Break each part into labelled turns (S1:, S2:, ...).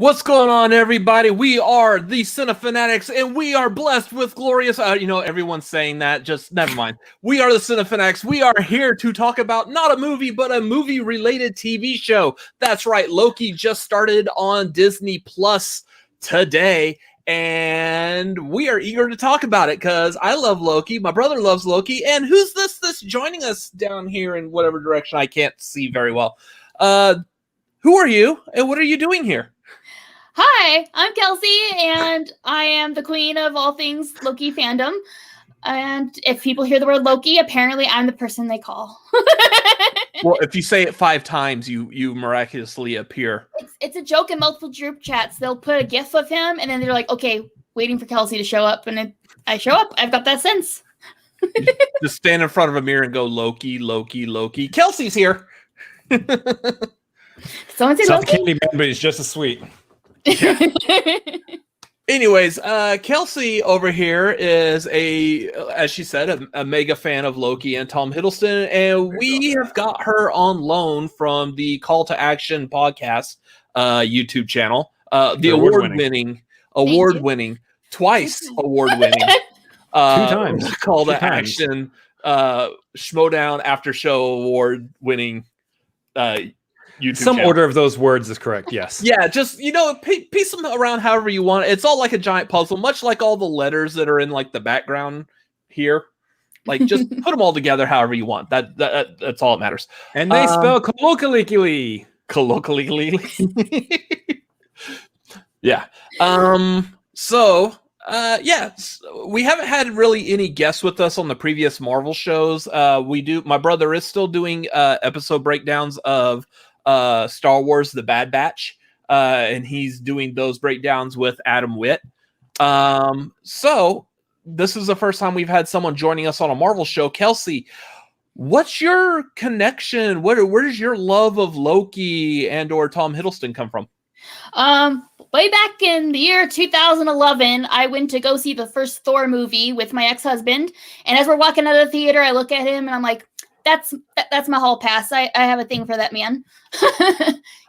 S1: What's going on, everybody? We are the Cinefanatics, and we are blessed with glorious... everyone's saying that. Just never mind. We are the Cinefanatics. We are here to talk about not a movie, but a movie-related TV show. That's right. Loki just started on Disney Plus today, and we are eager to talk about it because I love Loki. My brother loves Loki. And who's this joining us down here in whatever direction I can't see very well? Who are you, and what are you doing here?
S2: Hi, I'm Kelsey, and I am the queen of all things Loki fandom. And if people hear the word Loki, apparently I'm the person they call.
S1: Well, if you say it 5 times, you miraculously appear.
S2: It's a joke in multiple group chats. They'll put a GIF of him, and then they're like, okay, waiting for Kelsey to show up. And I show up. I've got that sense.
S1: Just stand in front of a mirror and go, Loki, Loki, Loki. Kelsey's here.
S2: Someone say
S3: It's not the
S2: Loki?
S3: candy man, but he's just as sweet.
S1: Yeah. Anyways, Kelsey over here is as she said, a mega fan of Loki and Tom Hiddleston, and we have got her on loan from the Call to Action podcast YouTube channel, the award-winning, twice award-winning, 2
S3: times
S1: Call to Action Schmodown After Show award-winning YouTube
S3: Some
S1: channel.
S3: order of those words is correct, yes.
S1: Yeah, just, piece them around however you want. It's all like a giant puzzle, much like all the letters that are in like the background here. Like, just put them all together however you want. That's all that matters.
S3: And they spell colloquially.
S1: Colloquially. Yeah. We haven't had really any guests with us on the previous Marvel shows. My brother is still doing episode breakdowns of Star Wars The Bad Batch, and he's doing those breakdowns with Adam Witt. So this is the first time we've had someone joining us on a Marvel show. Kelsey, what's your connection? Where does your love of Loki and or Tom Hiddleston come from?
S2: Way back in the year 2011, I went to go see the first Thor movie with my ex-husband, and as we're walking out of the theater, I look at him and I'm like, that's my hall pass. I have a thing for that man.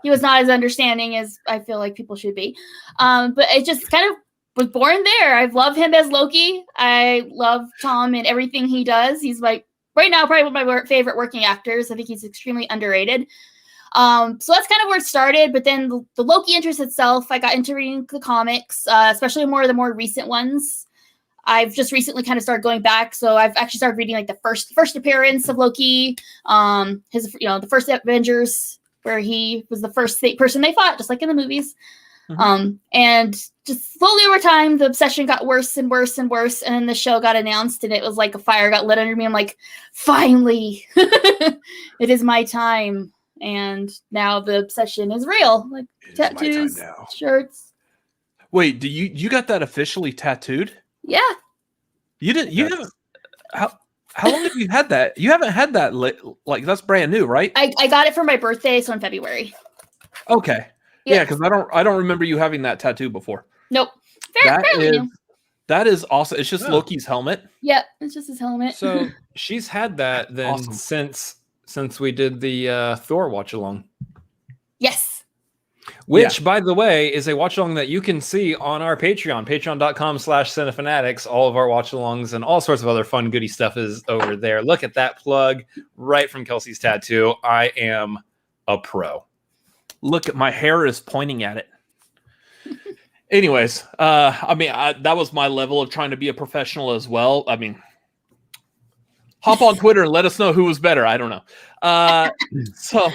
S2: He was not as understanding as I feel like people should be. But it just kind of was born there. I love him as Loki. I love Tom and everything he does. He's like, right now, probably one of my favorite working actors. I think he's extremely underrated. So that's kind of where it started. But then the Loki interest itself, I got into reading the comics, especially more of the more recent ones. I've just recently kind of started going back, so I've actually started reading like the first appearance of Loki, the first Avengers, where he was the first person they fought, just like in the movies. Mm-hmm. And just slowly over time, the obsession got worse and worse and worse, and then the show got announced, and it was like a fire got lit under me. I'm like, finally, it is my time, and now the obsession is real, like tattoos, shirts.
S1: Wait, you got that officially tattooed?
S2: Yeah.
S1: You didn't. You haven't. How long have you had that? You haven't had that like that's brand new, right?
S2: I got it for my birthday, so in February.
S1: Okay. Yeah, because I don't remember you having that tattoo before.
S2: Nope.
S1: That is awesome. It's just Loki's helmet.
S2: Yep, it's just his helmet.
S3: So she's had that then awesome. since we did the Thor watch along.
S2: Yes.
S3: Which, by the way, is a watch-along that you can see on our Patreon, patreon.com/cinefanatics. All of our watch-alongs and all sorts of other fun, goody stuff is over there. Look at that plug right from Kelsey's tattoo. I am a pro.
S1: Look, my hair is pointing at it. Anyways, that was my level of trying to be a professional as well. I mean, hop on Twitter and let us know who was better. I don't know. So...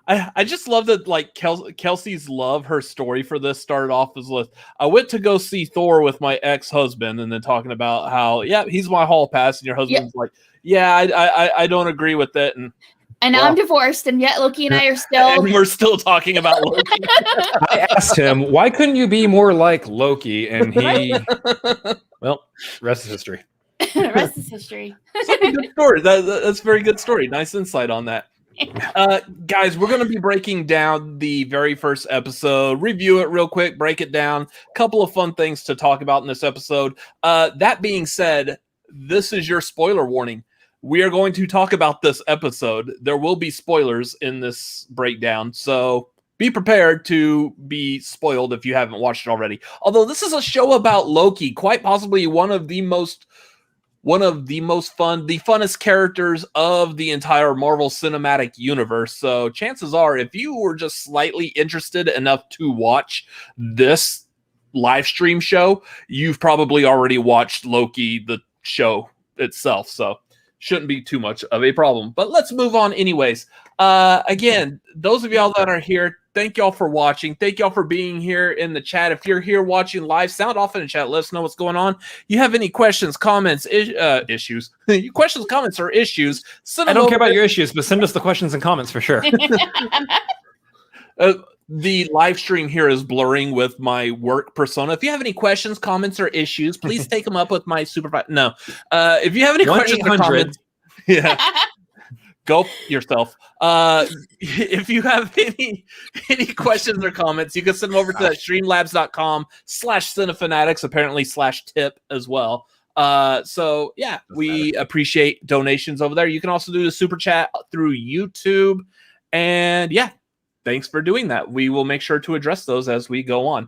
S1: I just love that, like, Kelsey's love, her story for this started off as I went to go see Thor with my ex-husband, and then talking about how, he's my hall pass, and your husband's like, I don't agree with it. And
S2: now I'm divorced, and yet Loki and I are still...
S1: And we're still talking about Loki.
S3: I asked him, why couldn't you be more like Loki? And he... Well, rest is history.
S2: Rest is history.
S1: That's a good story. That's a very good story. Nice insight on that. Guys, we're going to be breaking down the very first episode, review it real quick, break it down. A couple of fun things to talk about in this episode. That being said, this is your spoiler warning. We are going to talk about this episode. There will be spoilers in this breakdown, so be prepared to be spoiled if you haven't watched it already. Although this is a show about Loki, quite possibly one of the most fun, the funnest characters of the entire Marvel Cinematic Universe. So chances are, if you were just slightly interested enough to watch this live stream show, you've probably already watched Loki, the show itself. So shouldn't be too much of a problem. But let's move on anyways. Again, those of y'all that are here, thank y'all for watching. Thank y'all for being here in the chat. If you're here watching live, sound off in the chat. Let us know what's going on. You have any questions, comments, issues? Questions, comments, or issues?
S3: I don't care about your issues, but send us the questions and comments for sure.
S1: The live stream here is blurring with my work persona. If you have any questions, comments, or issues, please take them up with my supervisor. No. If you have any questions or comments, yeah. Go yourself. If you have any questions or comments, you can send them over to streamlabs.com/cinefanatics, apparently /tip as well. So yeah, we appreciate donations over there. You can also do the super chat through YouTube. And yeah, thanks for doing that. We will make sure to address those as we go on.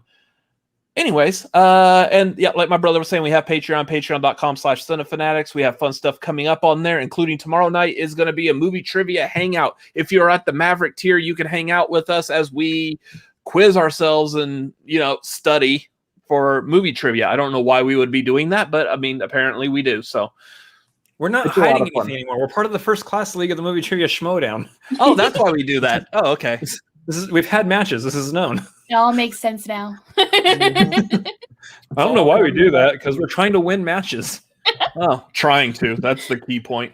S1: Anyways, and yeah, like my brother was saying, we have patreon.com/cinefanatics. We have fun stuff coming up on there, including tomorrow night is going to be a movie trivia hangout. If you're at the Maverick tier, you can hang out with us as we quiz ourselves and, study for movie trivia. I don't know why we would be doing that, but I mean, apparently we do. So
S3: we're not hiding anything anymore. We're part of the first class league of the movie trivia schmodown.
S1: Oh, that's why we do that. Oh, okay.
S3: We've had matches. This is known.
S2: It all makes sense now.
S3: I don't know why we do that, because we're trying to win matches.
S1: Oh, trying to. That's the key point.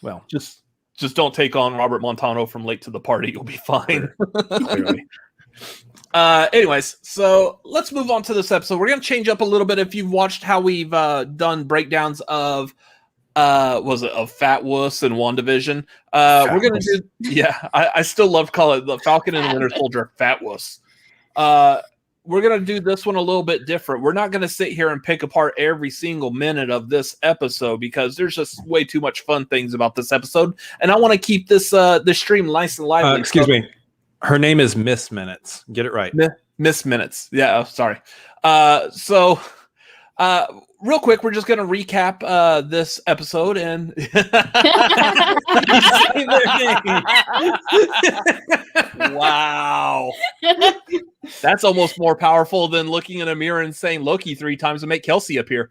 S1: Well, just don't take on Robert Montano from Late to the Party. You'll be fine. Anyways, so let's move on to this episode. We're going to change up a little bit. If you've watched how we've done breakdowns of of Fat Wuss and WandaVision. We're gonna do I still love to call it the Falcon and the Winter Soldier Fat Wuss. We're gonna do this one a little bit different. We're not gonna sit here and pick apart every single minute of this episode because there's just way too much fun things about this episode, and I want to keep this stream nice and lively.
S3: Excuse me, her name is Miss Minutes. Get it right,
S1: Miss Minutes. Yeah, sorry. Real quick, we're just going to recap this episode and wow. That's almost more powerful than looking in a mirror and saying Loki 3 times to make Kelsey appear.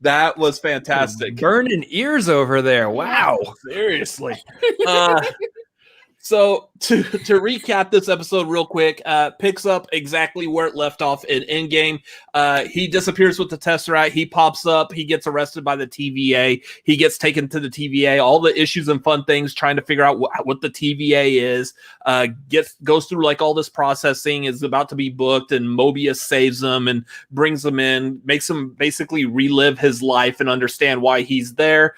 S1: That was fantastic.
S3: Burning ears over there. Wow.
S1: Seriously. So to recap this episode real quick, picks up exactly where it left off in Endgame. He disappears with the Tesseract. He pops up. He gets arrested by the TVA. He gets taken to the TVA. All the issues and fun things, trying to figure out what the TVA is. Goes through like all this processing, is about to be booked, and Mobius saves him and brings him in, makes him basically relive his life and understand why he's there.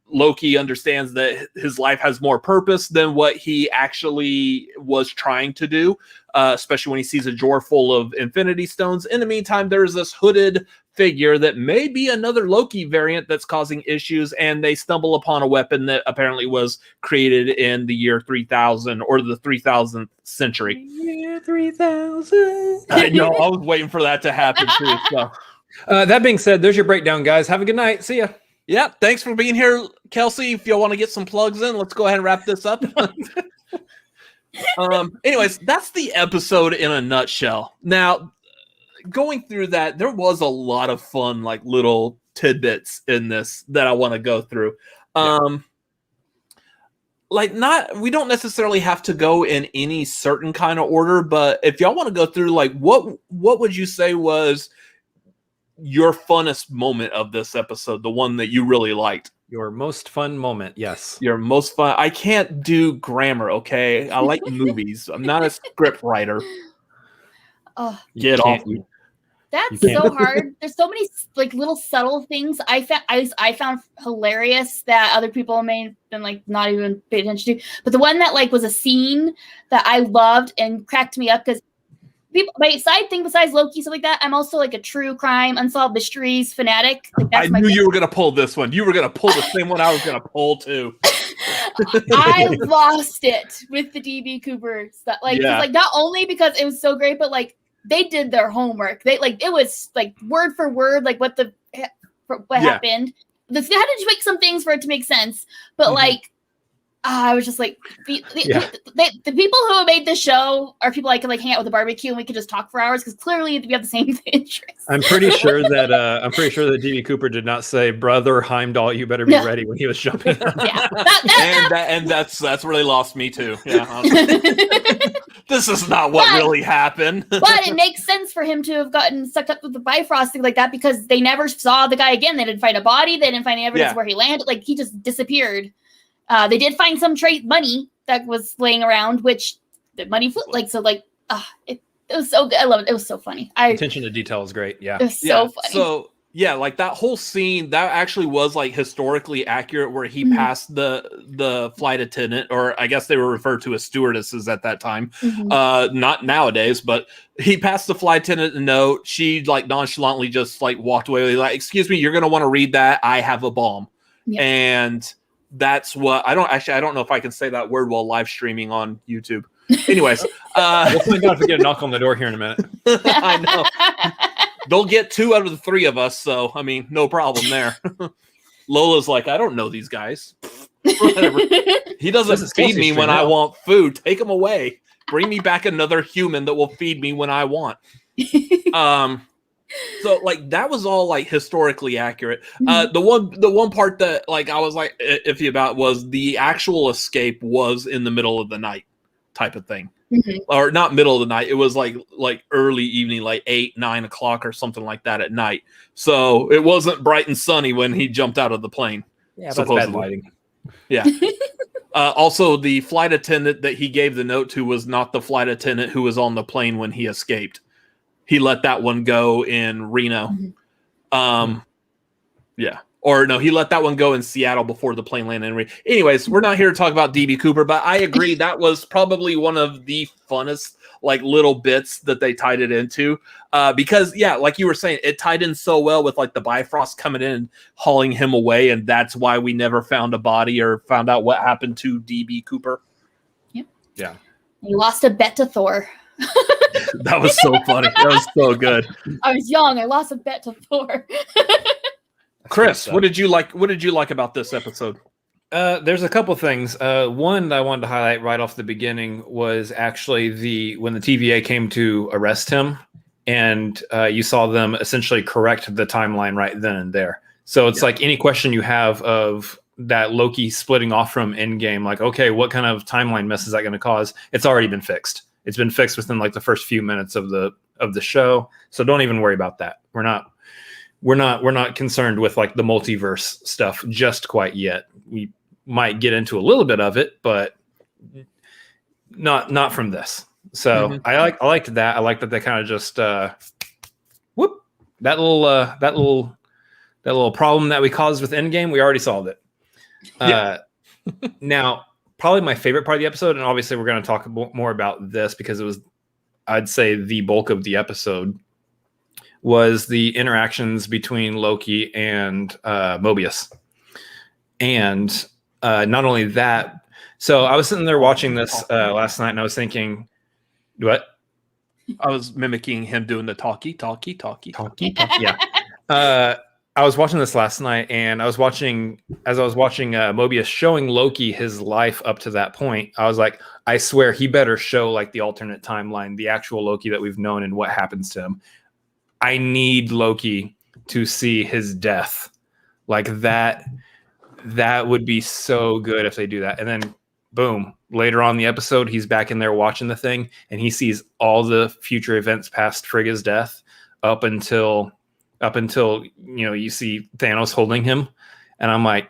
S1: Loki understands that his life has more purpose than what he actually was trying to do, especially when he sees a drawer full of Infinity Stones. In the meantime, there's this hooded figure that may be another Loki variant that's causing issues, and they stumble upon a weapon that apparently was created in the year 3000 or the 3000th century.
S3: Year 3000.
S1: I know, I was waiting for that to happen too. So.
S3: That being said, there's your breakdown, guys. Have a good night. See ya.
S1: Yeah, thanks for being here, Kelsey. If you want to get some plugs in, let's go ahead and wrap this up. Anyways, that's the episode in a nutshell. Now, going through that, there was a lot of fun, like little tidbits in this that I want to go through. We don't necessarily have to go in any certain kind of order, but if y'all want to go through, like, what would you say was your funnest moment of this episode, the one that you really liked?
S3: Your most fun moment, yes.
S1: Your most fun. I can't do grammar, okay? I like movies. I'm not a script writer.
S2: Oh,
S1: get off me.
S2: That's so hard. There's so many like little subtle things I found hilarious that other people may have been like not even pay attention to. But the one that like was a scene that I loved and cracked me up because my side thing besides Loki, stuff like that, I'm also like a true crime, unsolved mysteries fanatic. Like,
S1: I knew you were going to pull this one. You were going to pull the same one I was going to pull too.
S2: I lost it with the DB Cooper stuff. Like, not only because it was so great, but like they did their homework. They it was like word for word, like what happened. They had to tweak some things for it to make sense, but I was just like, the people who made this show are people I could hang out with a barbecue and we could just talk for hours because clearly we have the same interests.
S3: I'm pretty sure that DB Cooper did not say, "Brother Heimdall, you better be ready" when he was jumping.
S1: And that's really lost me too. Yeah, this is not what really happened.
S2: But it makes sense for him to have gotten sucked up with the Bifrost thing like that because they never saw the guy again. They didn't find a body. They didn't find any evidence where he landed. Like he just disappeared. They did find some money that was laying around, which the money flew it was so good. I love it. It was so funny.
S3: Attention to detail is great. Yeah.
S2: It was so funny.
S1: So that whole scene that actually was historically accurate where he passed the flight attendant, or I guess they were referred to as stewardesses at that time. Not nowadays, but he passed the flight attendant a note. She nonchalantly just walked away. Like, excuse me, you're going to want to read that. I have a bomb. Yeah. And that's what I don't know if I can say that word while live streaming on YouTube. Anyways,
S3: we'll find out if we get a knock on the door here in a minute.
S1: I know. They'll get 2 out of the 3 of us, so I mean, no problem there. Lola's like, I don't know these guys. Whatever. He doesn't feed me when I want food. Take him away. Bring me back another human that will feed me when I want. So that was all historically accurate. The one part that I was iffy about was the actual escape was in the middle of the night type of thing. Or not middle of the night. It was like early evening, 8, 9 o'clock or something like that at night. So it wasn't bright and sunny when he jumped out of the plane.
S3: Yeah, that's bad lighting.
S1: Yeah. Also, the flight attendant that he gave the note to was not the flight attendant who was on the plane when he escaped. He let that one go in Reno. Yeah. Or no, he let that one go in Seattle before the plane landed in Reno. Anyways, we're not here to talk about DB Cooper, but I agree that was probably one of the funnest little bits that they tied it into. Because, like you were saying, it tied in so well with the Bifrost coming in and hauling him away, and that's why we never found a body or found out what happened to DB Cooper.
S2: Yep.
S1: Yeah.
S2: He lost a bet to Thor.
S1: That was so funny. That was so good.
S2: I was young. I lost a bet to Thor.
S1: Chris, what did you like? What did you like about this episode?
S3: There's a couple things. One that I wanted to highlight right off the beginning was actually when the TVA came to arrest him, and you saw them essentially correct the timeline right then and there. So it's any question you have of that Loki splitting off from Endgame, okay, what kind of timeline mess is that going to cause? It's already been fixed. It's been fixed within the first few minutes of the show. So don't even worry about that. We're not concerned with the multiverse stuff just quite yet. We might get into a little bit of it, but not from this. So I liked that. I liked that they kind of just that little problem that we caused with Endgame. We already solved it. Now, probably my favorite part of the episode, and obviously we're going to talk more about this because it was, I'd say, the bulk of the episode, was the interactions between Loki and Mobius. And not only that, so I was sitting there watching this last night, and I was thinking, what?
S1: I was mimicking him doing the talkie.
S3: Yeah. I was watching this last night, and as I was watching Mobius showing Loki his life up to that point, I was like, I swear he better show the alternate timeline, the actual Loki that we've known and what happens to him. I need Loki to see his death. That would be so good if they do that. And then boom, later on in the episode, he's back in there watching the thing, and he sees all the future events past Frigga's death up until you see Thanos holding him, and I'm like,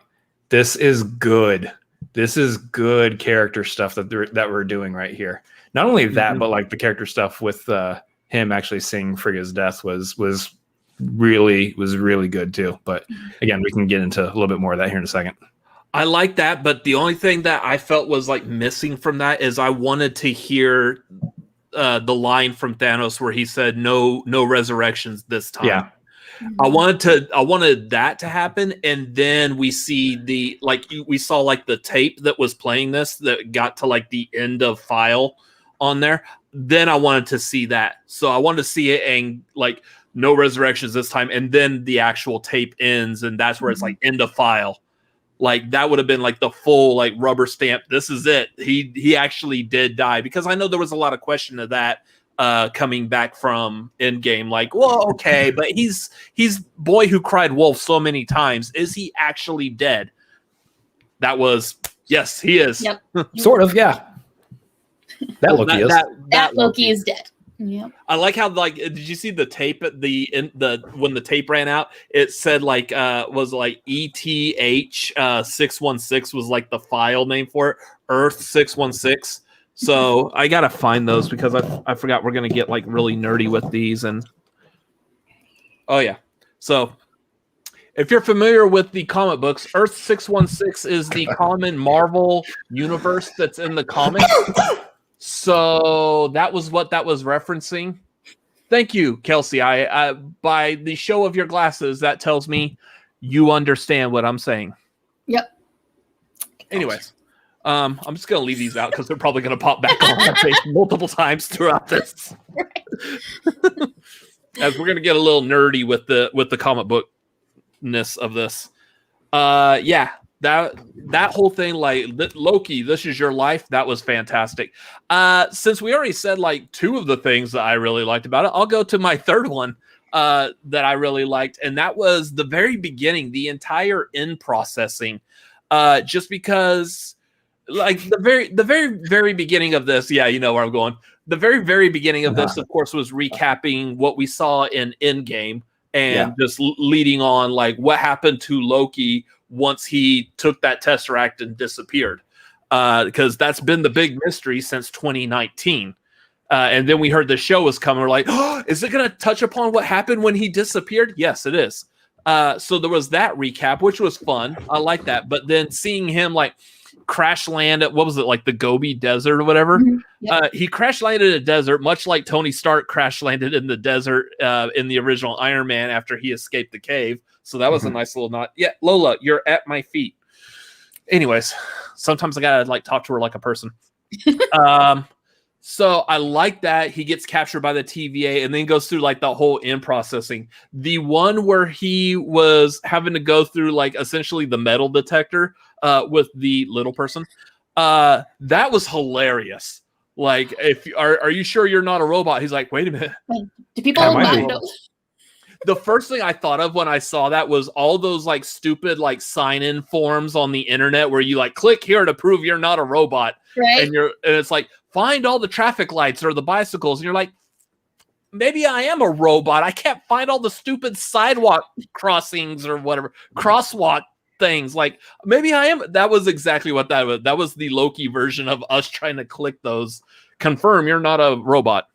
S3: this is good. This is good character stuff that we're doing right here. Not only that, but the character stuff with him actually seeing Frigga's death was really good too. But again, we can get into a little bit more of that here in a second.
S1: I like that, but the only thing that I felt was missing from that is I wanted to hear the line from Thanos where he said no resurrections this time.
S3: Yeah.
S1: I wanted that to happen, and then we see we saw like the tape that was playing this that got to like the end of file on there. Then I wanted to see that, so I wanted to see it and like no resurrections this time, and then the actual tape ends, and that's where it's like end of file. Like that would have been like the full like rubber stamp. This is it. He actually did die, because I know there was a lot of question of that coming back from Endgame. Like, well, okay, but he's boy who cried wolf so many times. Is he actually dead? That was yes, he is.
S2: Yep.
S3: Sort of, yeah. That Loki is.
S2: That Loki is dead. Yeah.
S1: I like how like did you see the tape at the when the tape ran out? It said like was like ETH 616 was like the file name for it. Earth 616. So I gotta find those because I forgot we're gonna get like really nerdy with these. And oh yeah, so if you're familiar with the comic books, Earth 616 is the common Marvel universe that's in the comics. So that was what that was referencing. Thank you, Kelsey. I by the show of your glasses, that tells me you understand what I'm saying.
S2: Yep.
S1: Anyways, I'm just gonna leave these out because they're probably gonna pop back on my face multiple times throughout this. As we're gonna get a little nerdy with the comic bookness of this. Yeah. That whole thing, like Loki, this is your life. That was fantastic. Since we already said like two of the things that I really liked about it, I'll go to my third one that I really liked, and that was the very beginning, the entire in processing. Just because, like the very beginning of this, yeah, you know where I'm going. The very beginning of this, of course, was recapping what we saw in Endgame and just leading on like what happened to Loki once he took that Tesseract and disappeared, because that's been the big mystery since 2019. And then we heard the show was coming. We're like, oh, is it going to touch upon what happened when he disappeared? Yes, it is. So there was that recap, which was fun. I like that. But then seeing him like crash land at, what was it, like the Gobi Desert or whatever?
S2: Mm-hmm. Yep.
S1: He crash landed in a desert, much like Tony Stark crash landed in the desert in the original Iron Man after he escaped the cave. So that was a nice little nod. Yeah, Lola, you're at my feet. Anyways, sometimes I gotta like talk to her like a person. So I like that he gets captured by the TVA and then goes through like the whole in processing. The one where he was having to go through like essentially the metal detector with the little person. That was hilarious. Like, if are you sure you're not a robot? He's like, wait a minute.
S2: Do people know?
S1: The first thing I thought of when I saw that was all those like stupid like sign-in forms on the internet where you like click here to prove you're not a robot,
S2: right?
S1: And it's like find all the traffic lights or the bicycles, and you're like, maybe I am a robot. I can't find all the stupid sidewalk crossings or whatever crosswalk things. Like maybe I am. That was exactly what that was. That was the Loki version of us trying to click those. Confirm you're not a robot.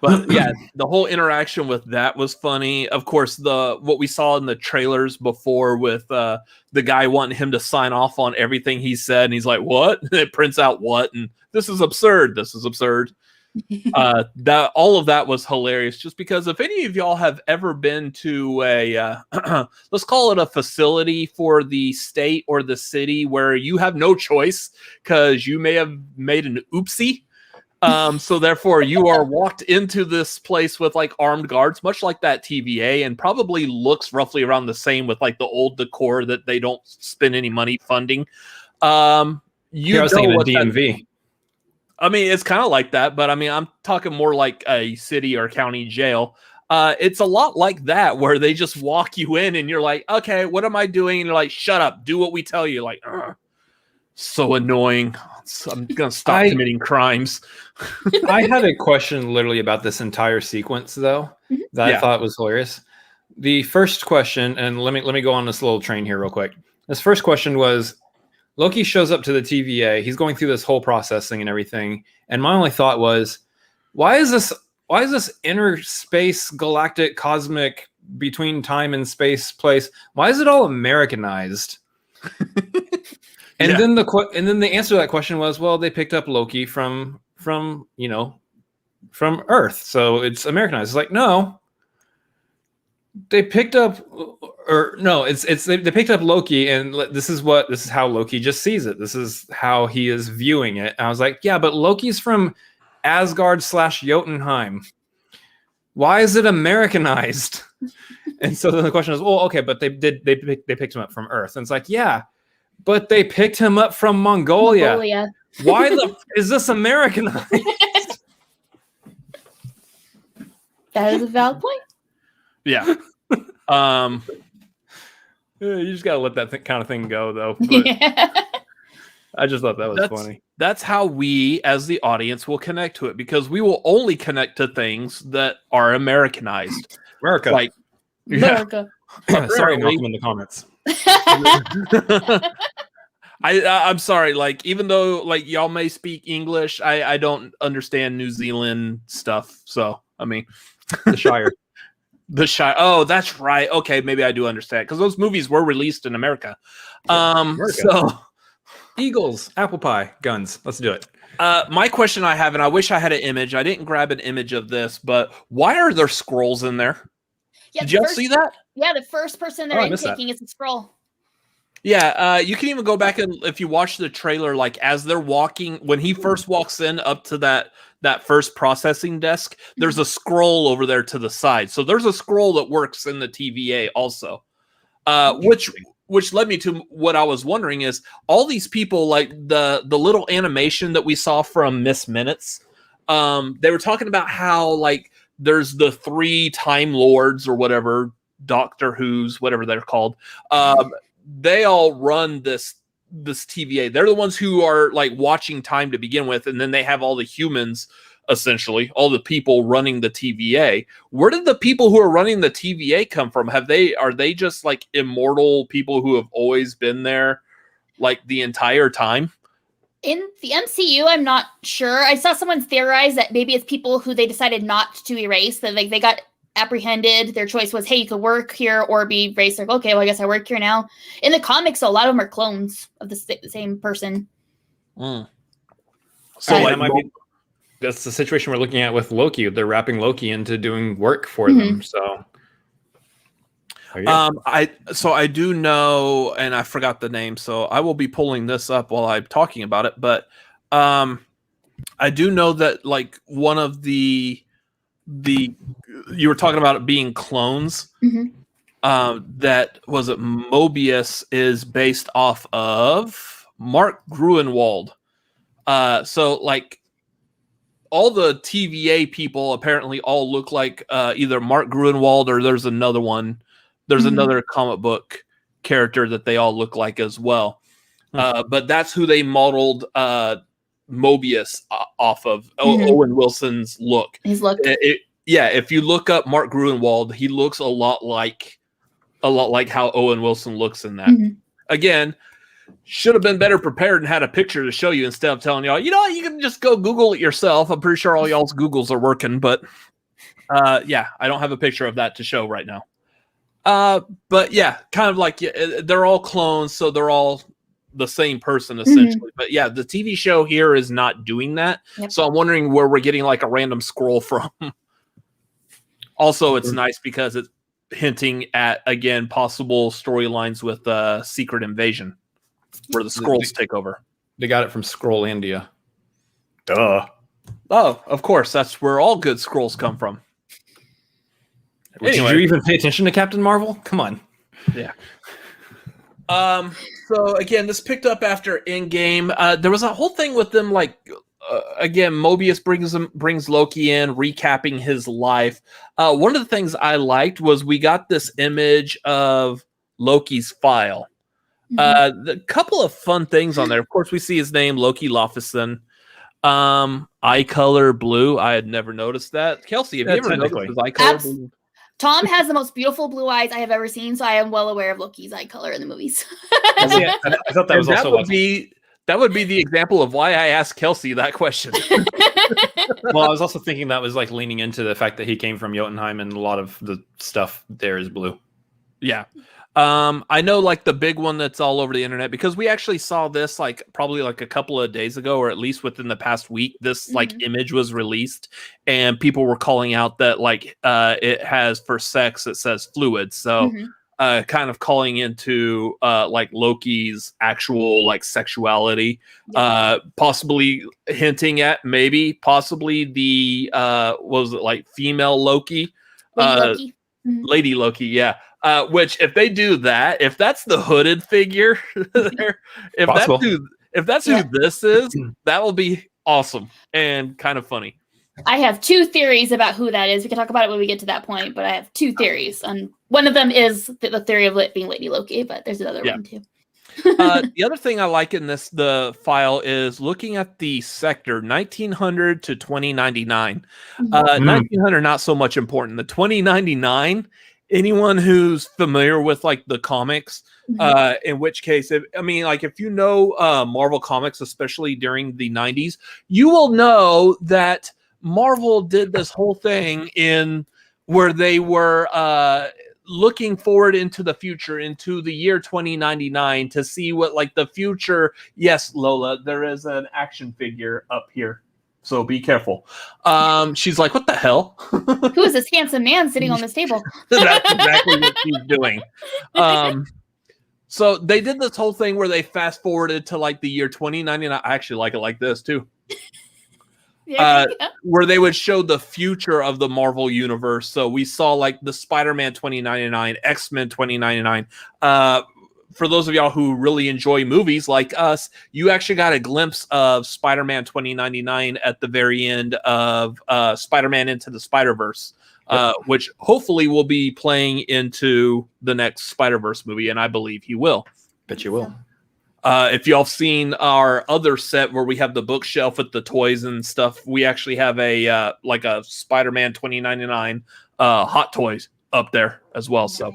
S1: But yeah, the whole interaction with that was funny. Of course, what we saw in the trailers before with the guy wanting him to sign off on everything he said, and he's like, "What?" And it prints out what, and this is absurd. This is absurd. That all of that was hilarious. Just because if any of y'all have ever been to a let's call it a facility for the state or the city where you have no choice because you may have made an oopsie. So therefore you are walked into this place with like armed guards, much like that TVA, and probably looks roughly around the same with like the old decor that they don't spend any money funding. I was thinking of DMV. I mean, it's kind of like that, but I mean, I'm talking more like a city or county jail. It's a lot like that where they just walk you in and you're like, okay, what am I doing? And you're like, shut up, do what we tell you. Like, so annoying. I'm going to stop committing crimes.
S3: I had a question literally about this entire sequence, though, that I thought was hilarious. The first question, and let me go on this little train here real quick. This first question was, Loki shows up to the TVA. He's going through this whole processing and everything. And my only thought was, why is this inner space, galactic, cosmic, between time and space place? Why is it all Americanized? And then the answer to that question was, well, they picked up Loki from Earth, so it's Americanized. It's like, no, They picked up, or no, they picked up Loki, and this is how Loki just sees it. This is how he is viewing it. And I was like, yeah, but Loki's from Asgard / Jotunheim. Why is it Americanized? And so then the question is, well, okay, but they picked him up from Earth, and it's like, yeah, but they picked him up from Mongolia. Why is this Americanized?
S2: That is a valid point.
S1: Yeah.
S3: You just gotta let that kind of thing go, though. But I just thought that was funny.
S1: That's how we, as the audience, will connect to it, because we will only connect to things that are Americanized.
S3: America.
S1: Like,
S2: America.
S3: Sorry, Malcolm in the comments.
S1: I'm sorry. Like, even though like y'all may speak English, I don't understand New Zealand stuff. So I mean,
S3: the Shire.
S1: The Shire. Oh, that's right. Okay, maybe I do understand, because those movies were released in America.
S3: America.
S1: So
S3: Eagles, apple pie, guns. Let's do it.
S1: My question I have, and I wish I had an image. I didn't grab an image of this, but why are there scrolls in there?
S2: Yeah,
S1: did y'all see that?
S2: Yeah, the first person they're intaking is a scroll.
S1: Yeah, you can even go back and if you watch the trailer, like as they're walking, when he first walks in up to that first processing desk, there's a scroll over there to the side. So there's a scroll that works in the TVA also, which led me to what I was wondering is all these people, like the little animation that we saw from Miss Minutes. They were talking about how like there's the 3 Time Lords or whatever, Doctor Who's, whatever they're called. They all run this TVA. They're the ones who are like watching time to begin with, and then they have all the humans, essentially, all the people running the TVA. Where did the people who are running the TVA come from? Are they just like immortal people who have always been there like the entire time?
S2: In the MCU, I'm not sure. I saw someone theorize that maybe it's people who they decided not to erase, that like they got apprehended. Their choice was, hey, you could work here or be erased. Like, okay, well, I guess I work here now. In the comics, a lot of them are clones of the same person.
S1: So
S3: that's the situation we're looking at with Loki. They're wrapping Loki into doing work for them. So
S1: I do know, and I forgot the name, so I will be pulling this up while I'm talking about it. But I do know that like one of the you were talking about it being clones. That was it. Mobius is based off of Mark Gruenwald. So like all the TVA people apparently all look like either Mark Gruenwald or there's another one. There's another comic book character that they all look like as well. But that's who they modeled Mobius off of. Owen Wilson's look.
S2: His look.
S1: If you look up Mark Gruenwald, he looks a lot like how Owen Wilson looks in that. Again, should have been better prepared and had a picture to show you instead of telling y'all, you can just go Google it yourself. I'm pretty sure all y'all's Googles are working, but I don't have a picture of that to show right now. But yeah, kind of like they're all clones, so they're all the same person essentially. But yeah, the TV show here is not doing that. So I'm wondering where we're getting like a random scroll from. Also, it's nice because it's hinting at, again, possible storylines with Secret Invasion, where the Skrulls take over.
S3: They got it from Skrull India.
S1: Duh. Oh, of course. That's where all good Skrulls come from.
S3: Anyway. Did you even pay attention to Captain Marvel? Come on.
S1: Yeah. So, again, this picked up after Endgame. There was a whole thing with them, like... again, Mobius brings Loki in, recapping his life. One of the things I liked was we got this image of Loki's file. The couple of fun things on there. Of course, we see his name, Loki Lofison. Eye color blue. I had never noticed that. Kelsey, have you ever noticed his eye color blue?
S2: Tom has the most beautiful blue eyes I have ever seen, so I am well aware of
S3: Loki's
S2: eye color in the movies.
S3: I thought that was also
S1: that would be the example of why I asked Kelsey that question.
S3: Well, I was also thinking that was like leaning into the fact that he came from Jotunheim and a lot of the stuff there is blue.
S1: Yeah. I know like the big one that's all over the internet, because we actually saw this like probably like a couple of days ago, or at least within the past week, this like image was released and people were calling out that like it has, for sex, it says fluid. So kind of calling into like Loki's actual like sexuality, possibly hinting at possibly the what was it, like female Loki? Lady Loki, yeah. Which, if they do that, if that's the hooded figure, if that's who this is, that will be awesome and kind of funny.
S2: I have 2 theories about who that is. We can talk about it when we get to that point, but I have 2 theories. And one of them is the theory of it being Lady Loki, but there's another one too.
S1: The other thing I like in the file is looking at the sector 1900 to 2099. 1900 not so much important. The 2099, anyone who's familiar with like the comics, in which case, if you know Marvel comics, especially during the 90s, you will know that Marvel did this whole thing in where they were looking forward into the future, into the year 2099, to see what like the future. Yes, Lola, there is an action figure up here, so be careful. She's like, what the hell?
S2: Who is this handsome man sitting on this table?
S1: That's exactly what she's doing. So they did this whole thing where they fast forwarded to like the year 2099. I actually like it like this too. Where they would show the future of the Marvel universe. So we saw like the Spider-Man 2099, X-Men 2099. For those of y'all who really enjoy movies like us, you actually got a glimpse of Spider-Man 2099 at the very end of Spider-Man Into the Spider-Verse, which hopefully will be playing into the next Spider-Verse movie, and I believe he will.
S3: Bet you will.
S1: If y'all have seen our other set where we have the bookshelf with the toys and stuff, we actually have a like a Spider-Man 2099 Hot Toys up there as well. So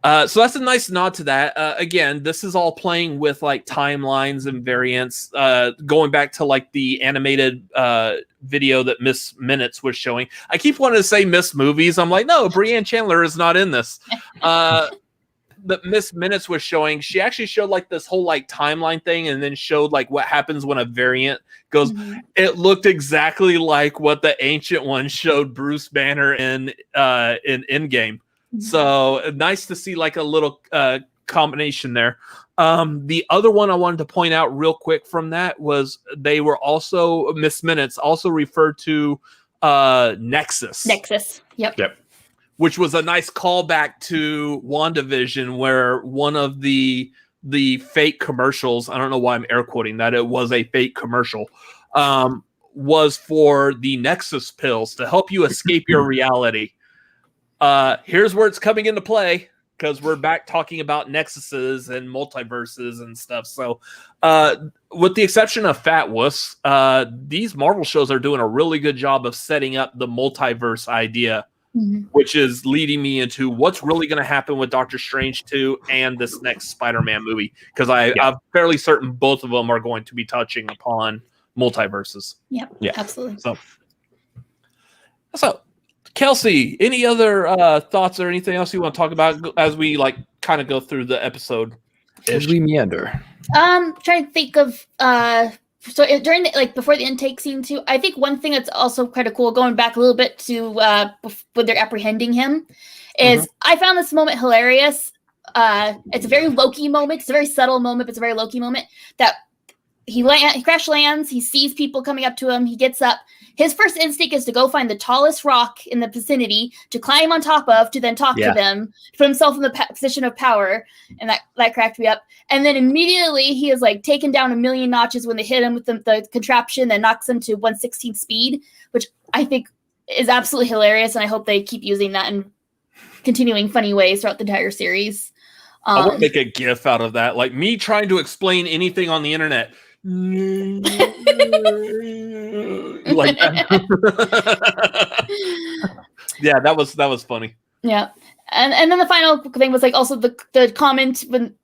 S1: that's a nice nod to that. Again, this is all playing with like timelines and variants, going back to like the animated video that Miss Minutes was showing. I keep wanting to say Miss Movies. I'm like, no, Brianne Chandler is not in this. That Miss Minutes was showing, she actually showed like this whole like timeline thing, and then showed like what happens when a variant goes. It looked exactly like what the Ancient One showed Bruce Banner in Endgame. So nice to see like a little combination there. The other one I wanted to point out real quick from that was they were also, Miss Minutes also referred to Nexus.
S2: Yep.
S1: Which was a nice callback to WandaVision, where one of the fake commercials, I don't know why I'm air quoting that, it was a fake commercial, was for the Nexus pills to help you escape your reality. Here's where it's coming into play, because we're back talking about nexuses and multiverses and stuff. So with the exception of Fat Wuss, these Marvel shows are doing a really good job of setting up the multiverse idea, which is leading me into what's really going to happen with Doctor Strange 2 and this next Spider-Man movie, because I'm fairly certain both of them are going to be touching upon multiverses.
S2: Yeah, absolutely.
S1: So Kelsey, any other thoughts or anything else you want to talk about as we like kind of go through the episode?
S3: As we meander.
S2: Trying to think of so during the, before the intake scene too, I think one thing that's also kind of cool, going back a little bit to when they're apprehending him, is I found this moment hilarious. It's a very Loki moment. It's a very subtle moment, but it's a very Loki moment. That he crash lands, he sees people coming up to him, he gets up. His first instinct is to go find the tallest rock in the vicinity to climb on top of, to then talk to them, to put himself in the position of power, and that cracked me up. And then immediately he is like taken down a million notches when they hit him with the contraption that knocks him to 1/16 speed, which I think is absolutely hilarious, and I hope they keep using that in continuing funny ways throughout the entire series.
S1: I would make a GIF out of that, like me trying to explain anything on the internet. Like yeah, that was funny.
S2: Yeah, and then the final thing was like also the comment when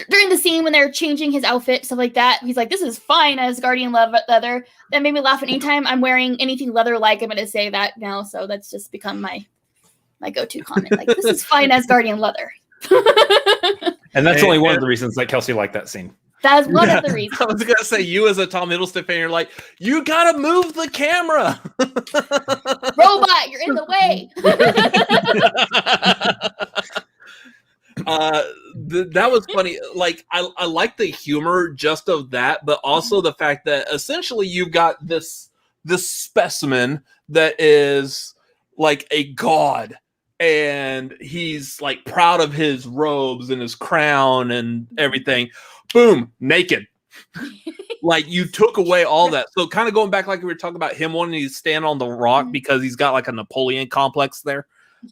S2: during the scene when they're changing his outfit, stuff like that. He's like, "This is fine as Guardian leather." That made me laugh. Anytime I'm wearing anything leather-like, I'm going to say that now. So that's just become my my go-to comment. Like, this is fine Asgardian leather.
S3: And that's only one of the reasons that Kelsey liked that scene.
S2: That's one of the reasons.
S1: I was gonna say, you as a Tom Hiddleston fan, you're like, you gotta move the camera.
S2: Robot, you're in the way.
S1: That was funny. Like, I like the humor just of that, but also the fact that essentially you've got this specimen that is like a god, and he's like proud of his robes and his crown and everything. Boom, naked. Like, you took away all that. So kind of going back, like we were talking about him wanting to stand on the rock because he's got like a Napoleon complex there.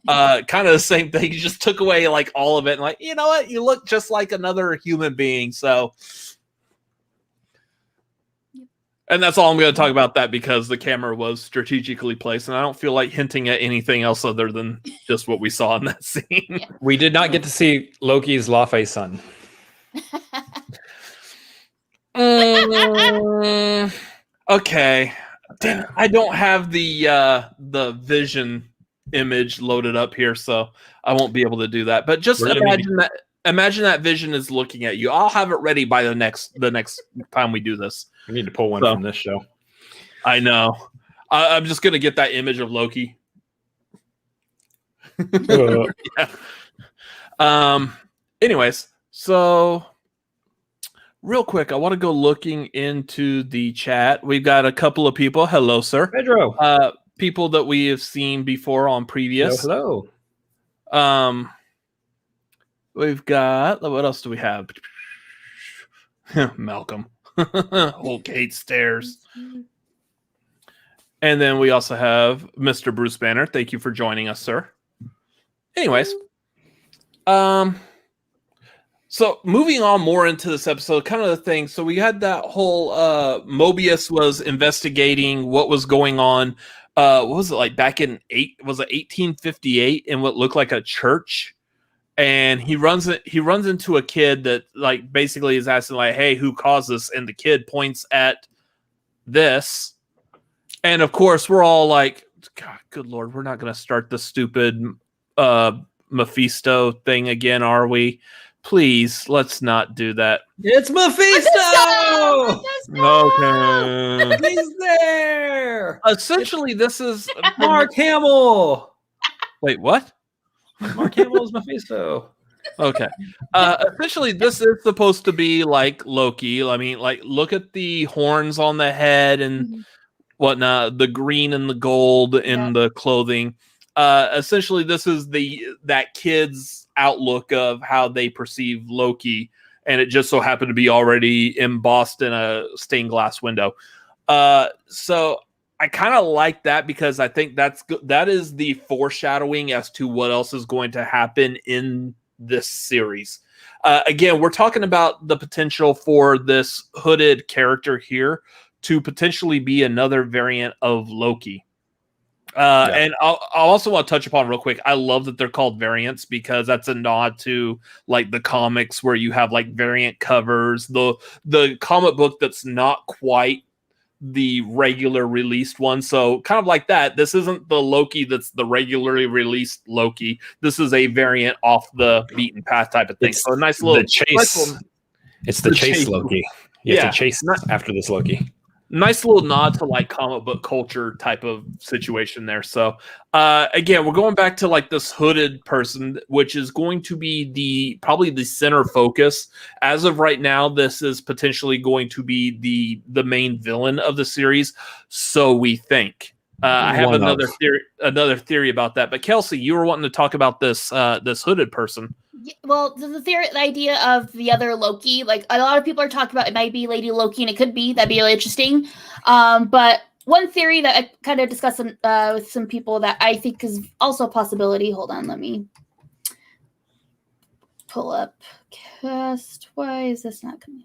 S1: Kind of the same thing. You just took away like all of it, and like, you know what? You look just like another human being. So, and that's all I'm going to talk about that, because the camera was strategically placed, and I don't feel like hinting at anything else other than just what we saw in that scene.
S3: We did not get to see Loki's Laufey son.
S1: Okay. Damn, I don't have the vision image loaded up here, so I won't be able to do that. But just imagine that vision is looking at you. I'll have it ready by the next time we do this.
S3: We need to pull one from this show.
S1: I know. I'm just gonna get that image of Loki. Yeah. Anyways, so real quick, I want to go looking into the chat. We've got a couple of people. Hello, sir.
S3: Pedro.
S1: People that we have seen before on previous.
S3: Hello.
S1: We've got, what else do we have? Malcolm. Whole Kate Stairs. And then we also have Mr. Bruce Banner. Thank you for joining us, sir. Anyways, so moving on more into this episode, kind of the thing. So we had that whole Mobius was investigating what was going on. What was it, like back in 1858 in what looked like a church? And he runs into a kid that like basically is asking like, "Hey, who caused this?" And the kid points at this. And of course, we're all like, "God, good Lord, we're not going to start the stupid Mephisto thing again, are we? Please, let's not do that."
S3: It's Mephisto!
S1: Okay.
S3: He's there!
S1: Essentially, this is
S3: Mark Hamill!
S1: Wait, what?
S3: Mark Hamill is Mephisto.
S1: Okay. Essentially, this is supposed to be like Loki. I mean, like, look at the horns on the head and whatnot, the green and the gold in the clothing. Essentially, this is that kid's outlook of how they perceive Loki, and it just so happened to be already embossed in a stained glass window. So I kind of like that, because I think that is the foreshadowing as to what else is going to happen in this series. Again, we're talking about the potential for this hooded character here to potentially be another variant of Loki. And I'll also want to touch upon real quick. I love that they're called variants, because that's a nod to like the comics where you have like variant covers, the comic book that's not quite the regular released one. So kind of like that. This isn't the Loki that's the regularly released Loki. This is a variant off the beaten path type of thing. So a nice little
S3: chase. It's the chase Loki. You have to chase after this Loki.
S1: Nice little nod to like comic book culture type of situation there. So again, we're going back to like this hooded person, which is going to be probably the center focus. As of right now, this is potentially going to be the main villain of the series. So we think. I have another theory about that. But Kelsey, you were wanting to talk about this hooded person.
S2: Well, the idea of the other Loki, like a lot of people are talking about, it might be Lady Loki, and it could be. That'd be really interesting. But one theory that I kind of discussed with some people that I think is also a possibility. Hold on, let me pull up cast. Why is this not coming?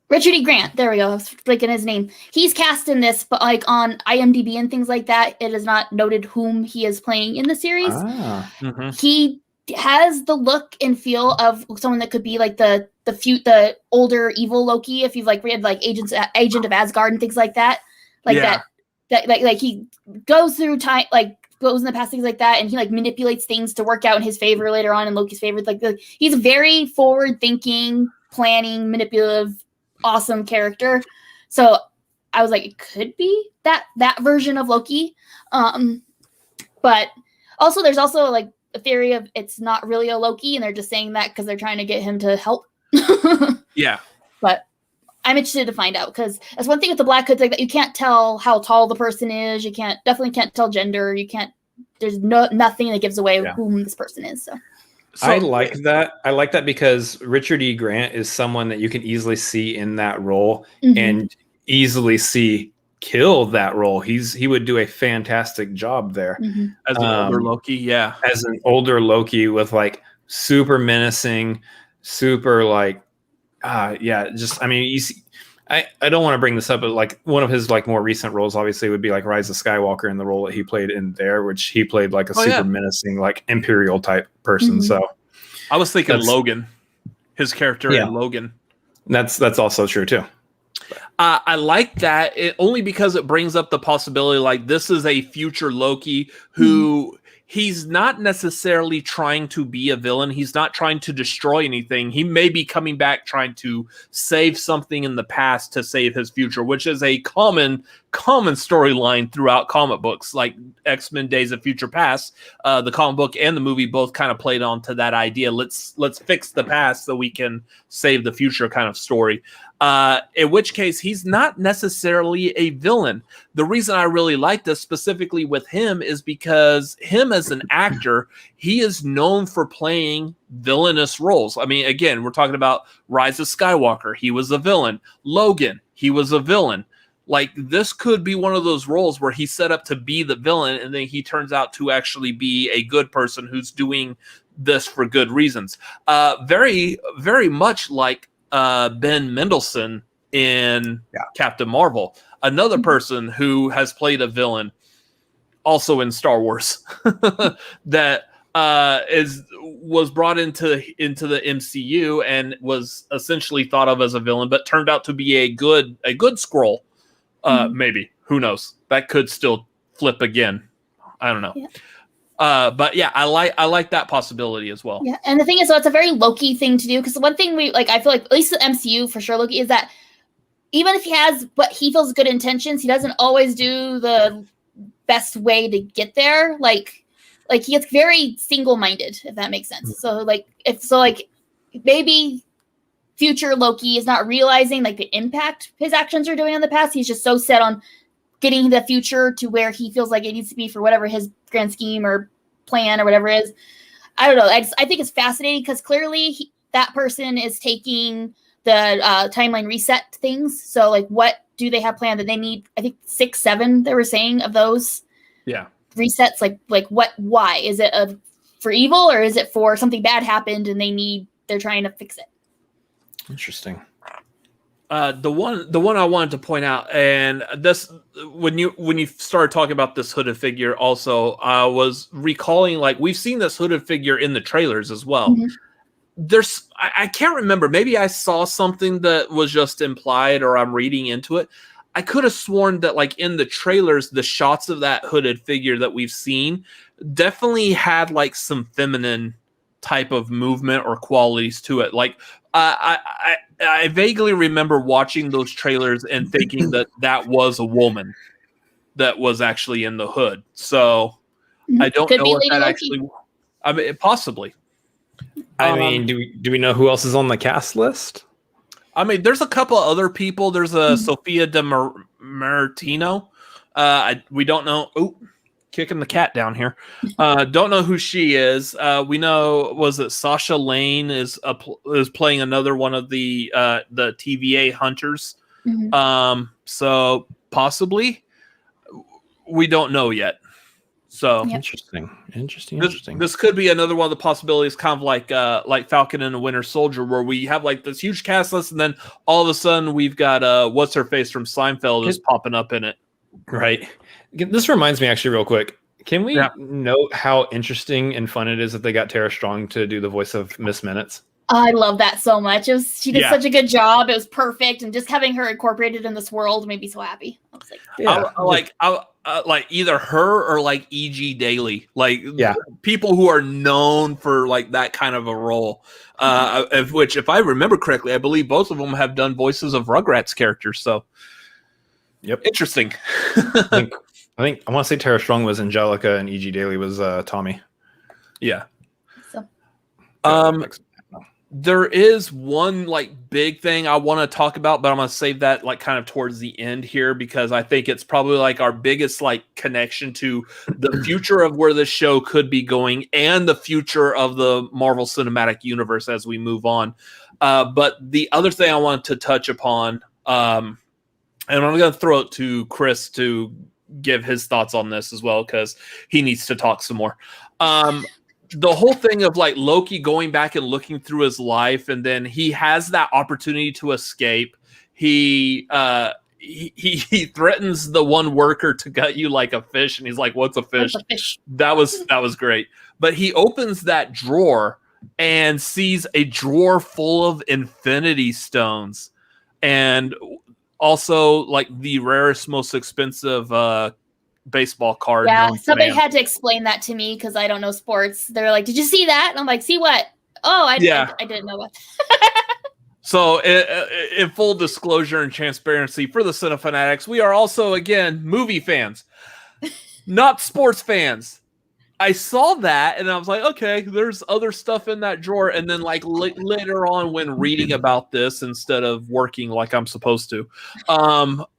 S2: Richard E. Grant. There we go. I was blinking his name. He's cast in this, but like on IMDb and things like that, it is not noted whom he is playing in the series. He has the look and feel of someone that could be like the older evil Loki. If you've like read like Agent of Asgard and things like that, like that he goes through time, like goes in the past, things like that, and he like manipulates things to work out in his favor later on in Loki's favor. Like he's a very forward-thinking, planning, manipulative, awesome character. So I was like, it could be that version of Loki. But also, there's also like a theory of it's not really a Loki, and they're just saying that because they're trying to get him to help.
S1: Yeah.
S2: But I'm interested to find out, because that's one thing with the Black Hoods, like that you can't tell how tall the person is. You definitely can't tell gender. There's nothing that gives away whom this person is. So
S3: I like that. I like that because Richard E. Grant is someone that you can easily see in that role and easily see kill that role. He would do a fantastic job there
S1: as an older Loki. Yeah,
S3: as an older Loki with like super menacing, super like. Just I mean, you see, I don't want to bring this up, but like one of his like more recent roles obviously would be like Rise of Skywalker, in the role that he played in there, which he played like a super menacing, like Imperial type person. So
S1: I was thinking Logan, his character in Logan.
S3: That's also true too.
S1: I like that only because it brings up the possibility like this is a future Loki who. He's not necessarily trying to be a villain. He's not trying to destroy anything. He may be coming back trying to save something in the past to save his future, which is a common storyline throughout comic books, like X-Men Days of Future Past. The comic book and the movie both kind of played on to that idea. Let's fix the past so we can save the future kind of story. In which case, he's not necessarily a villain. The reason I really like this specifically with him is because him as an actor, he is known for playing villainous roles. I mean, again, we're talking about Rise of Skywalker. He was a villain. Logan, he was a villain. Like, this could be one of those roles where he's set up to be the villain, and then he turns out to actually be a good person who's doing this for good reasons. Very, very much like Ben Mendelsohn in Captain Marvel, another person who has played a villain also in Star Wars that was brought into the MCU and was essentially thought of as a villain, but turned out to be a good Skrull. Maybe, who knows? That could still flip again. I don't know. Yeah. But yeah, I like that possibility as well.
S2: Yeah, and the thing is, so it's a very Loki thing to do, because the one thing I feel like, at least the MCU for sure, Loki, is that even if he has what he feels good intentions, he doesn't always do the best way to get there. Like he gets very single-minded, if that makes sense. So maybe future Loki is not realizing like the impact his actions are doing on the past. He's just so set on getting the future to where he feels like it needs to be for whatever his grand scheme or plan or whatever it is. I don't know. I think it's fascinating because clearly that person is taking the timeline reset things. So like, what do they have planned? That they need, I think 6, 7 they were saying of those resets. Like what, why is it for evil, or is it for something bad happened and they're trying to fix it?
S3: Interesting.
S1: The one I wanted to point out, and this when you started talking about this hooded figure, also I was recalling like we've seen this hooded figure in the trailers as well. I can't remember. Maybe I saw something that was just implied, or I'm reading into it. I could have sworn that like in the trailers, the shots of that hooded figure that we've seen definitely had like some feminine type of movement or qualities to it. Like I vaguely remember watching those trailers and thinking that was a woman that was actually in the hood. So I don't know if that Loki. Actually. I mean, possibly.
S3: I mean, do we know who else is on the cast list?
S1: I mean, there's a couple of other people. There's a Sophia de Martino. We don't know. Oh, kicking the cat down here. Don't know who she is. We know, was it Sasha Lane is playing another one of the TVA hunters. So possibly, we don't know yet. So
S3: interesting.
S1: This could be another one of the possibilities, kind of like Falcon and the Winter Soldier, where we have like this huge cast list, and then all of a sudden we've got what's her face from Seinfeld is popping up in it.
S3: Right. This reminds me actually real quick. Can we note how interesting and fun it is that they got Tara Strong to do the voice of Miss Minutes?
S2: I love that so much. She did such a good job. It was perfect, and just having her incorporated in this world made me so happy. I was like,
S1: I like either her or like E.G. Daily, like people who are known for like that kind of a role. Of which, if I remember correctly, I believe both of them have done voices of Rugrats characters. So, interesting.
S3: I think I want to say Tara Strong was Angelica and E.G. Daily was Tommy.
S1: Yeah.
S2: So.
S1: There is one like big thing I want to talk about, but I'm going to save that like kind of towards the end here because I think it's probably like our biggest like connection to the future of where this show could be going and the future of the Marvel Cinematic Universe as we move on. But the other thing I want to touch upon, and I'm going to throw it to Chris to give his thoughts on this as well because he needs to talk some more. The whole thing of like Loki going back and looking through his life, and then he has that opportunity to escape. He threatens the one worker to gut you like a fish, and he's like, "What's a fish?" That was great. But he opens that drawer and sees a drawer full of Infinity Stones, and also like the rarest, most expensive baseball card.
S2: Yeah, somebody had to explain that to me because I don't know sports. They're like, "Did you see that?" And I'm like, "See what?" Oh, I didn't know what.
S1: So, in full disclosure and transparency for the Cinefanatics, we are also again movie fans, not sports fans. I saw that and I was like, okay, there's other stuff in that drawer. And then like later on, when reading about this instead of working like I'm supposed to,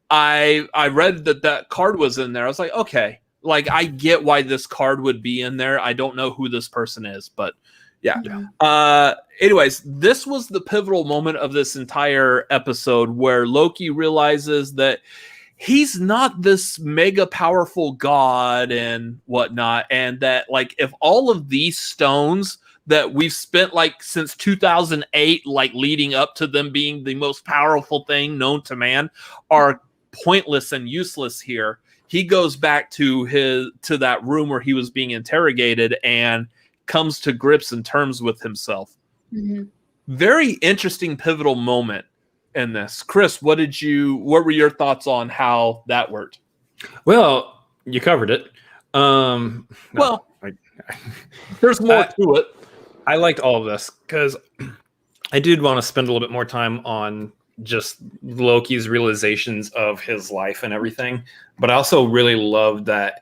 S1: I read that card was in there. I was like, okay, like I get why this card would be in there. I don't know who this person is, but yeah. Anyways, this was the pivotal moment of this entire episode where Loki realizes that he's not this mega powerful god and whatnot. And that like, if all of these stones that we've spent like since 2008, like leading up to them being the most powerful thing known to man are pointless and useless here, he goes back to that room where he was being interrogated and comes to grips and terms with himself.
S2: Mm-hmm.
S1: Very interesting pivotal moment in this. Chris, what were your thoughts on how that worked?
S3: Well, you covered it.
S1: There's more to it.
S3: I liked all of this because I did want to spend a little bit more time on just Loki's realizations of his life and everything. But I also really loved that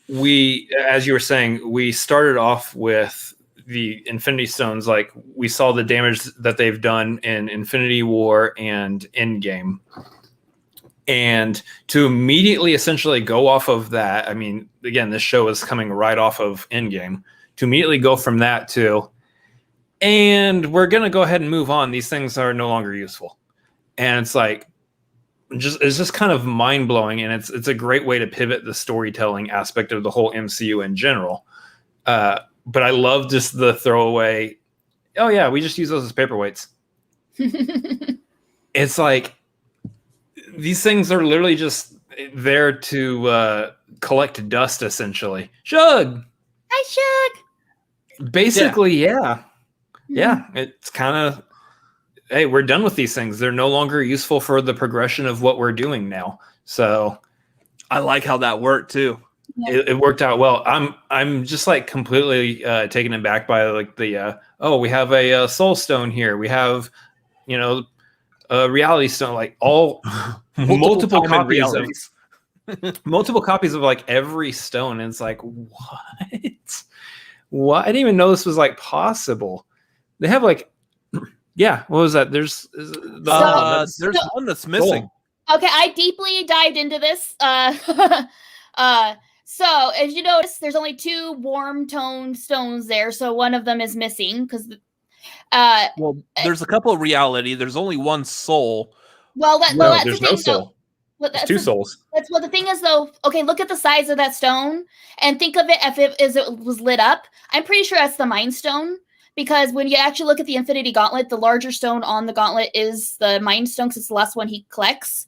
S3: we, as you were saying, we started off with the Infinity Stones. Like we saw the damage that they've done in Infinity War and Endgame. And to immediately essentially go off of that, I mean, again, this show is coming right off of Endgame. To immediately go from that to, and we're going to go ahead and move on. These things are no longer useful. And it's like, it's just kind of mind blowing. And it's a great way to pivot the storytelling aspect of the whole MCU in general. But I love just the throwaway. Oh yeah, we just use those as paperweights. It's like, these things are literally just there to collect dust, essentially. Shug!
S2: Hi, Shug!
S3: Basically, yeah. Yeah, it's kind of, hey, we're done with these things. They're no longer useful for the progression of what we're doing now. So
S1: I like how that worked too.
S3: Yeah. It worked out well. I'm just like completely taken aback by like the we have a soul stone here. We have, a reality stone, like all multiple copies of multiple copies of like every stone. And it's like, what? I didn't even know this was like possible. They have like, what was that? There's one that's missing.
S2: Okay, I deeply dived into this. So as you notice, there's only 2 warm toned stones there. So one of them is missing because.
S1: There's a couple of reality. There's only one soul.
S2: That's
S3: there's
S2: the thing,
S3: no soul. There's 2 souls.
S2: The thing is though. Okay, look at the size of that stone and think of it if it was lit up. I'm pretty sure that's the Mind Stone. Because when you actually look at the Infinity Gauntlet, the larger stone on the gauntlet is the Mind Stone because it's the last one he collects.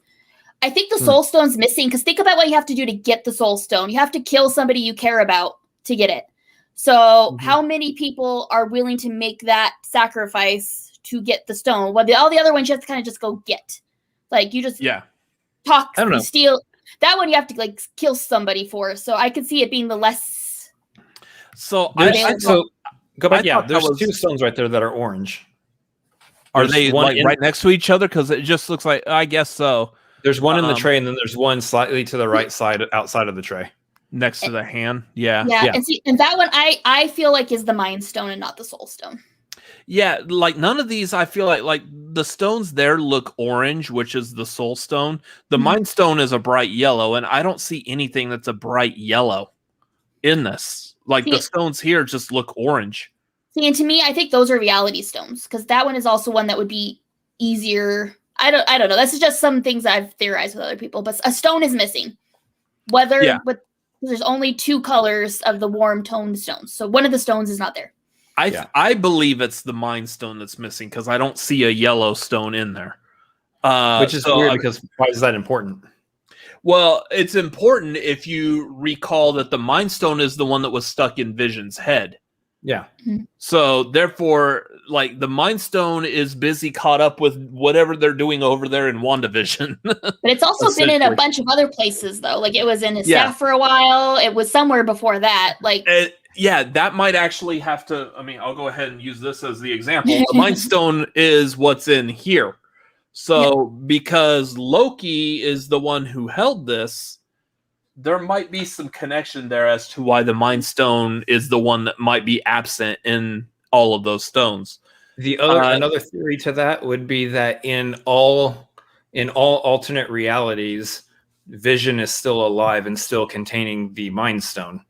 S2: I think the Soul Stone's missing because think about what you have to do to get the Soul Stone. You have to kill somebody you care about to get it. So how many people are willing to make that sacrifice to get the stone? Well, all the other ones you have to kind of just go get. Like, you just talk,
S3: I don't know.
S2: steal. That one you have to like kill somebody for. So I could see it being the less.
S1: So
S3: go back. Yeah, there's
S1: was
S3: 2 stones right there that are orange.
S1: Are they like right next to each other? Because it just looks like, I guess so.
S3: There's one in the tray, and then there's one slightly to the right side, outside of the tray,
S1: next to the hand. Yeah.
S2: And that one I feel like is the Mind Stone and not the Soul Stone.
S1: Yeah, like none of these, I feel like the stones there look orange, which is the Soul Stone. The Mind Stone is a bright yellow, and I don't see anything that's a bright yellow in this. Like the stones here just look orange.
S2: See, and to me, I think those are reality stones, because that one is also one that would be easier. I don't know. This is just some things that I've theorized with other people, but a stone is missing. There's only 2 colors of the warm toned stones, so one of the stones is not there.
S1: I believe it's the Mind Stone that's missing, because I don't see a yellow stone in there.
S3: Which is weird, because why is that important?
S1: Well, it's important if you recall that the Mind Stone is the one that was stuck in Vision's head.
S3: Yeah.
S1: So therefore, like, the Mind Stone is busy caught up with whatever they're doing over there in WandaVision.
S2: But it's also been in a bunch of other places, though. Like, it was in his staff for a while. It was somewhere before that. Like,
S1: that might actually have to. I mean, I'll go ahead and use this as the example. The Mind Stone is what's in here. So because Loki is the one who held this, there might be some connection there as to why the Mind Stone is the one that might be absent in all of those stones.
S3: The other another theory to that would be that in all alternate realities, Vision is still alive and still containing the Mind Stone,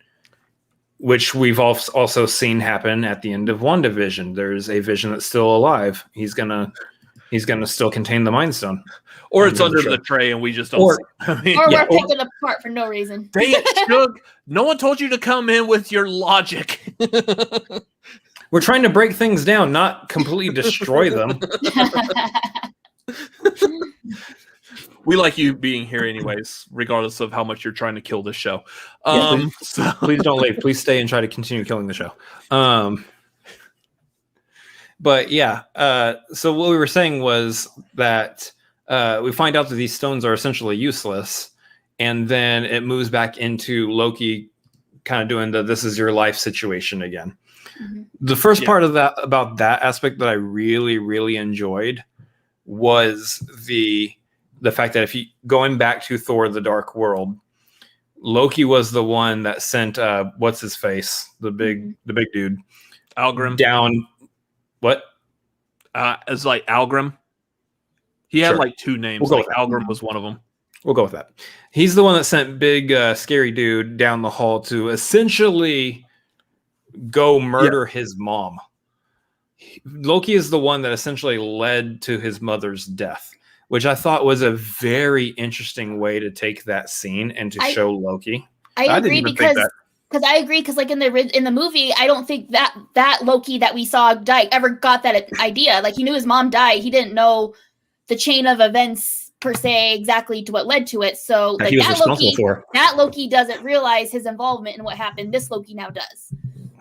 S3: which we've also seen happen at the end of WandaVision. There's a Vision that's still alive. He's gonna still contain the Mind Stone.
S1: Or it's under the tray and we just don't see it. I mean,
S2: or we're picking it apart for no reason.
S1: Dang it, Shug. No one told you to come in with your logic.
S3: We're trying to break things down, not completely destroy them.
S1: We like you being here anyways, regardless of how much you're trying to kill this show.
S3: Please don't leave. Please stay and try to continue killing the show. But yeah, so what we were saying was that we find out that these stones are essentially useless, and then it moves back into Loki kind of doing the "this is your life" situation again. The first part of that, about that aspect, that I really, really enjoyed was the fact that if you going back to Thor: The Dark World, Loki was the one that sent what's his face, the big dude,
S1: Algrim,
S3: down. What?
S1: It's like Algrim. He had like 2 names. Like Algrim was one of them.
S3: We'll go with that. He's the one that sent big scary dude down the hall to essentially go murder his mom. Loki is the one that essentially led to his mother's death, which I thought was a very interesting way to take that scene and to show Loki.
S2: I agree because like in the movie, I don't think that Loki that we saw die ever got that idea. Like, he knew his mom died. He didn't know the chain of events per se exactly to what led to it. So like that Loki doesn't realize his involvement in what happened. This Loki now does.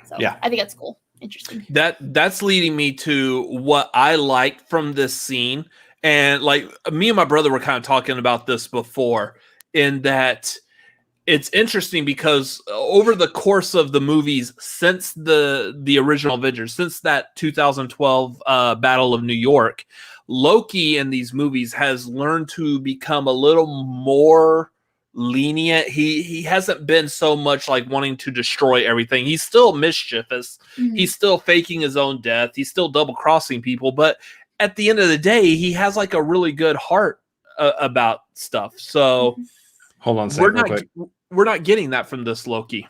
S2: So I think that's cool. Interesting.
S1: That's leading me to what I liked from this scene. And like, me and my brother were kind of talking about this before, in that it's interesting because over the course of the movies since the original Avengers, since that 2012 Battle of New York, Loki in these movies has learned to become a little more lenient. He hasn't been so much like wanting to destroy everything. He's still mischievous. He's still faking his own death. He's still double crossing people. But at the end of the day, he has like a really good heart about stuff. So
S3: hold on a second.
S1: We're not getting that from this Loki.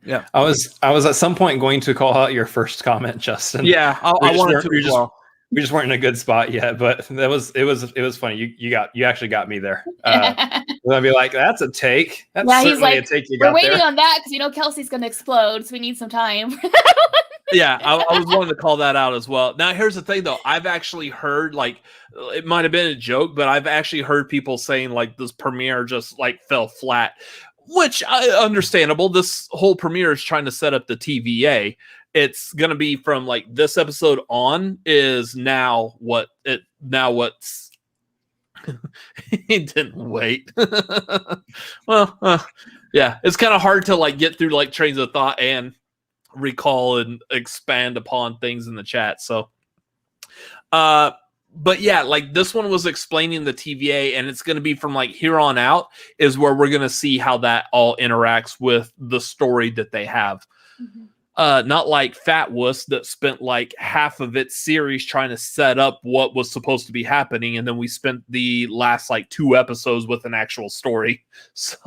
S1: Yeah,
S3: I was at some point going to call out your first comment, Justin.
S1: Yeah, I wanted to.
S3: We just weren't in a good spot yet, but it was funny. You actually got me there. I'd be like, that's a take. That's certainly like, a take you got there.
S2: We're waiting on that because Kelsey's going to explode, so we need some time.
S1: Yeah, I was wanting to call that out as well. Now, here's the thing, though. I've actually heard, like, it might have been a joke, but I've actually heard people saying, like, this premiere just, like, fell flat. which understandable. This whole premiere is trying to set up the TVA. It's going to be from like this episode on is now what's he didn't wait. Well, yeah, it's kind of hard to like get through like trains of thought and recall and expand upon things in the chat. So, but yeah, like this one was explaining the TVA, and it's going to be from like here on out is where we're going to see how that all interacts with the story that they have.
S2: Mm-hmm.
S1: Not like Fat Wuss that spent like half of its series trying to set up what was supposed to be happening, and then we spent the last like 2 episodes with an actual story. So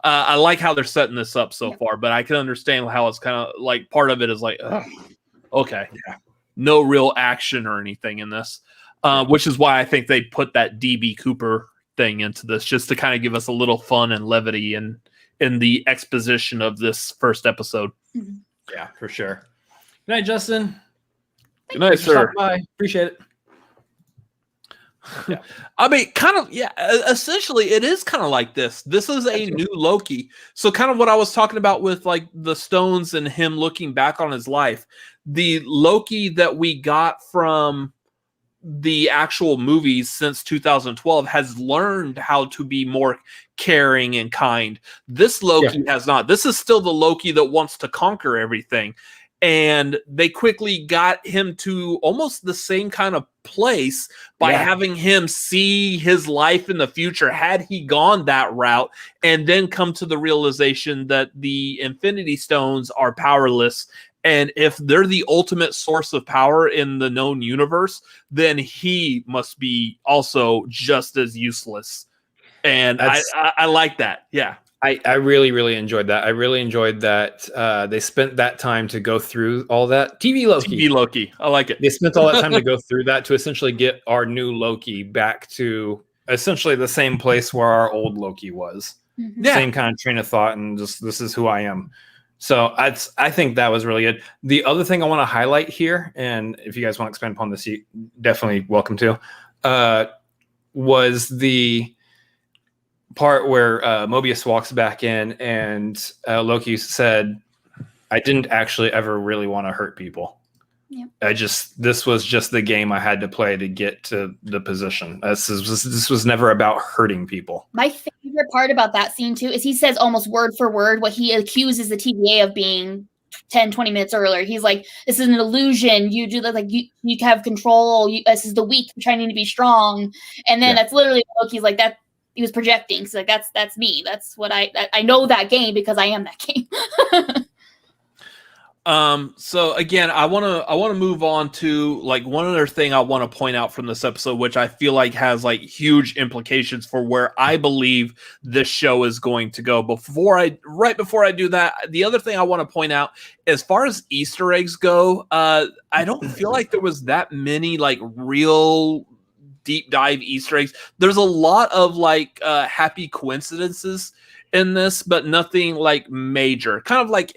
S1: I like how they're setting this up so far, but I can understand how it's kind of like part of it is like, okay, no real action or anything in this, which is why I think they put that DB Cooper thing into this just to kind of give us a little fun and levity in the exposition of this first episode.
S2: Mm-hmm.
S3: Yeah, for sure. Good night, Justin.
S1: Good night, sir.
S3: Bye. Appreciate it.
S1: Yeah. I mean, kind of, yeah, essentially it is kind of like this. This is a new Loki. So kind of what I was talking about with like the stones and him looking back on his life. The Loki that we got from the actual movies since 2012 has learned how to be more caring and kind. This Loki has not. This is still the Loki that wants to conquer everything. And they quickly got him to almost the same kind of place by having him see his life in the future had he gone that route, and then come to the realization that the Infinity Stones are powerless. And if they're the ultimate source of power in the known universe, then he must be also just as useless. And I like that. Yeah.
S3: I really, really enjoyed that. I really enjoyed that they spent that time to go through all that. TV Loki.
S1: I like it.
S3: They spent all that time to go through that to essentially get our new Loki back to essentially the same place where our old Loki was.
S2: Mm-hmm.
S3: Yeah. Same kind of train of thought, and just this is who I am. So I think that was really good. The other thing I want to highlight here, and if you guys want to expand upon this, you definitely welcome to, was the part where Mobius walks back in and Loki said, I didn't actually ever really want to hurt people.
S2: Yeah.
S3: This was just the game I had to play to get to the position. This was never about hurting people.
S2: My favorite part about that scene too is he says almost word for word what he accuses the TVA of being 10, 20 minutes earlier. He's like, this is an illusion. You do that, like you have control. This is the weak trying to be strong. And then that's literally Loki's like that. He was projecting. So like that's me. That's what I know that game because I am that game.
S1: So again, I want to move on to like one other thing I want to point out from this episode, which I feel like has like huge implications for where I believe this show is going to go. Right before I do that, the other thing I want to point out, as far as Easter eggs go, I don't feel like there was that many like real deep dive Easter eggs. There's a lot of like happy coincidences in this, but nothing like major. Kind of like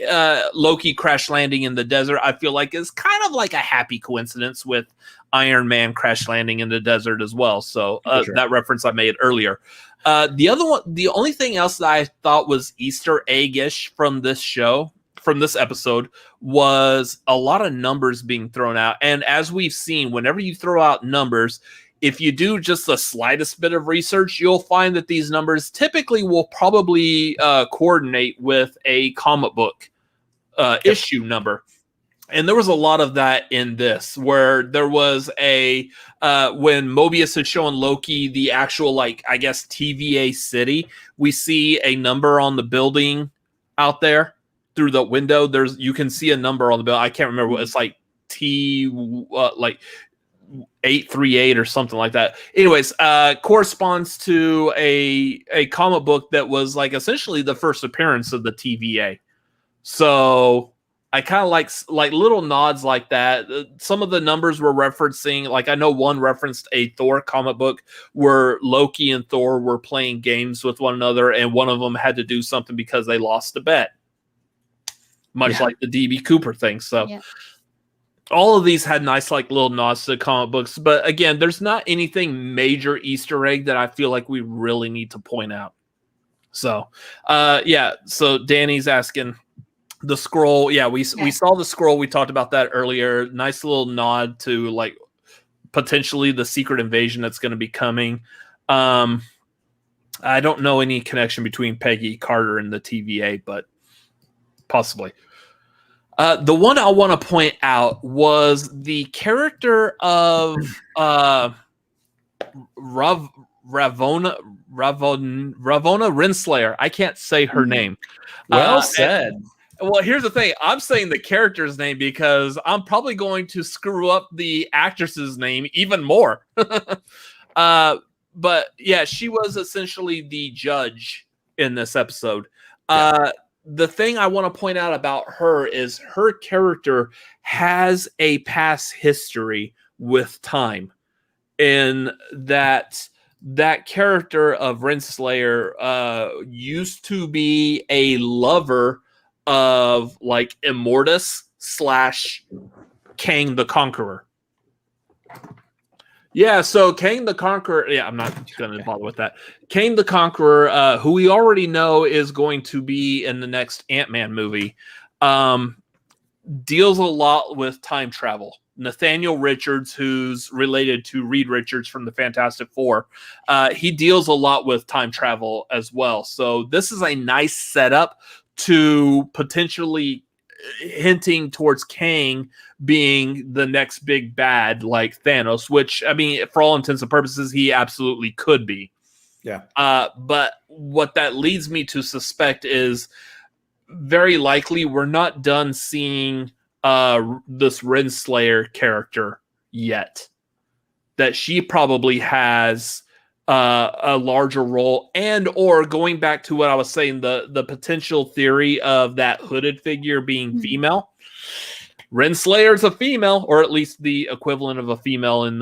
S1: Loki crash landing in the desert, I feel like is kind of like a happy coincidence with Iron Man crash landing in the desert as well. So that reference I made earlier. The other one, the only thing else that I thought was Easter egg-ish from this show, from this episode, was a lot of numbers being thrown out. And as we've seen, whenever you throw out numbers, if you do just the slightest bit of research, you'll find that these numbers typically will probably coordinate with a comic book issue number. And there was a lot of that in this, where there was a, when Mobius is showing Loki the actual, like, I guess, TVA city, we see a number on the building out there through the window. You can see a number on the building. I can't remember what it's like, like 838 or something like that. Anyways, corresponds to a comic book that was like essentially the first appearance of the TVA. So I kind of like little nods like that. Some of the numbers were referencing, like I know one referenced a Thor comic book where Loki and Thor were playing games with one another, and one of them had to do something because they lost a bet. Much like the DB Cooper thing. So all of these had nice like little nods to the comic books, but again, there's not anything major Easter egg that I feel like we really need to point out. So, so Danny's asking the scroll. Yeah, we saw the scroll. We talked about that earlier. Nice little nod to like potentially the secret invasion that's going to be coming. I don't know any connection between Peggy Carter and the TVA, but possibly. The one I want to point out was the character of Ravonna Renslayer. I can't say her name.
S3: Well said.
S1: Well, here's the thing. I'm saying the character's name because I'm probably going to screw up the actress's name even more. But yeah, she was essentially the judge in this episode. The thing I want to point out about her is her character has a past history with time, in that character of Renslayer used to be a lover of like Immortus / Kang the Conqueror. Yeah, so Kang the Conqueror, I'm not going to bother with that. Kang the Conqueror, who we already know is going to be in the next Ant-Man movie, deals a lot with time travel. Nathaniel Richards, who's related to Reed Richards from the Fantastic Four, he deals a lot with time travel as well. So this is a nice setup to potentially hinting towards Kang being the next big bad like Thanos, which, I mean, for all intents and purposes, he absolutely could be.
S3: Yeah.
S1: But what that leads me to suspect is very likely we're not done seeing this Renslayer character yet. That she probably has a larger role, and or going back to what I was saying, the potential theory of that hooded figure being female. Renslayer is a female, or at least the equivalent of a female in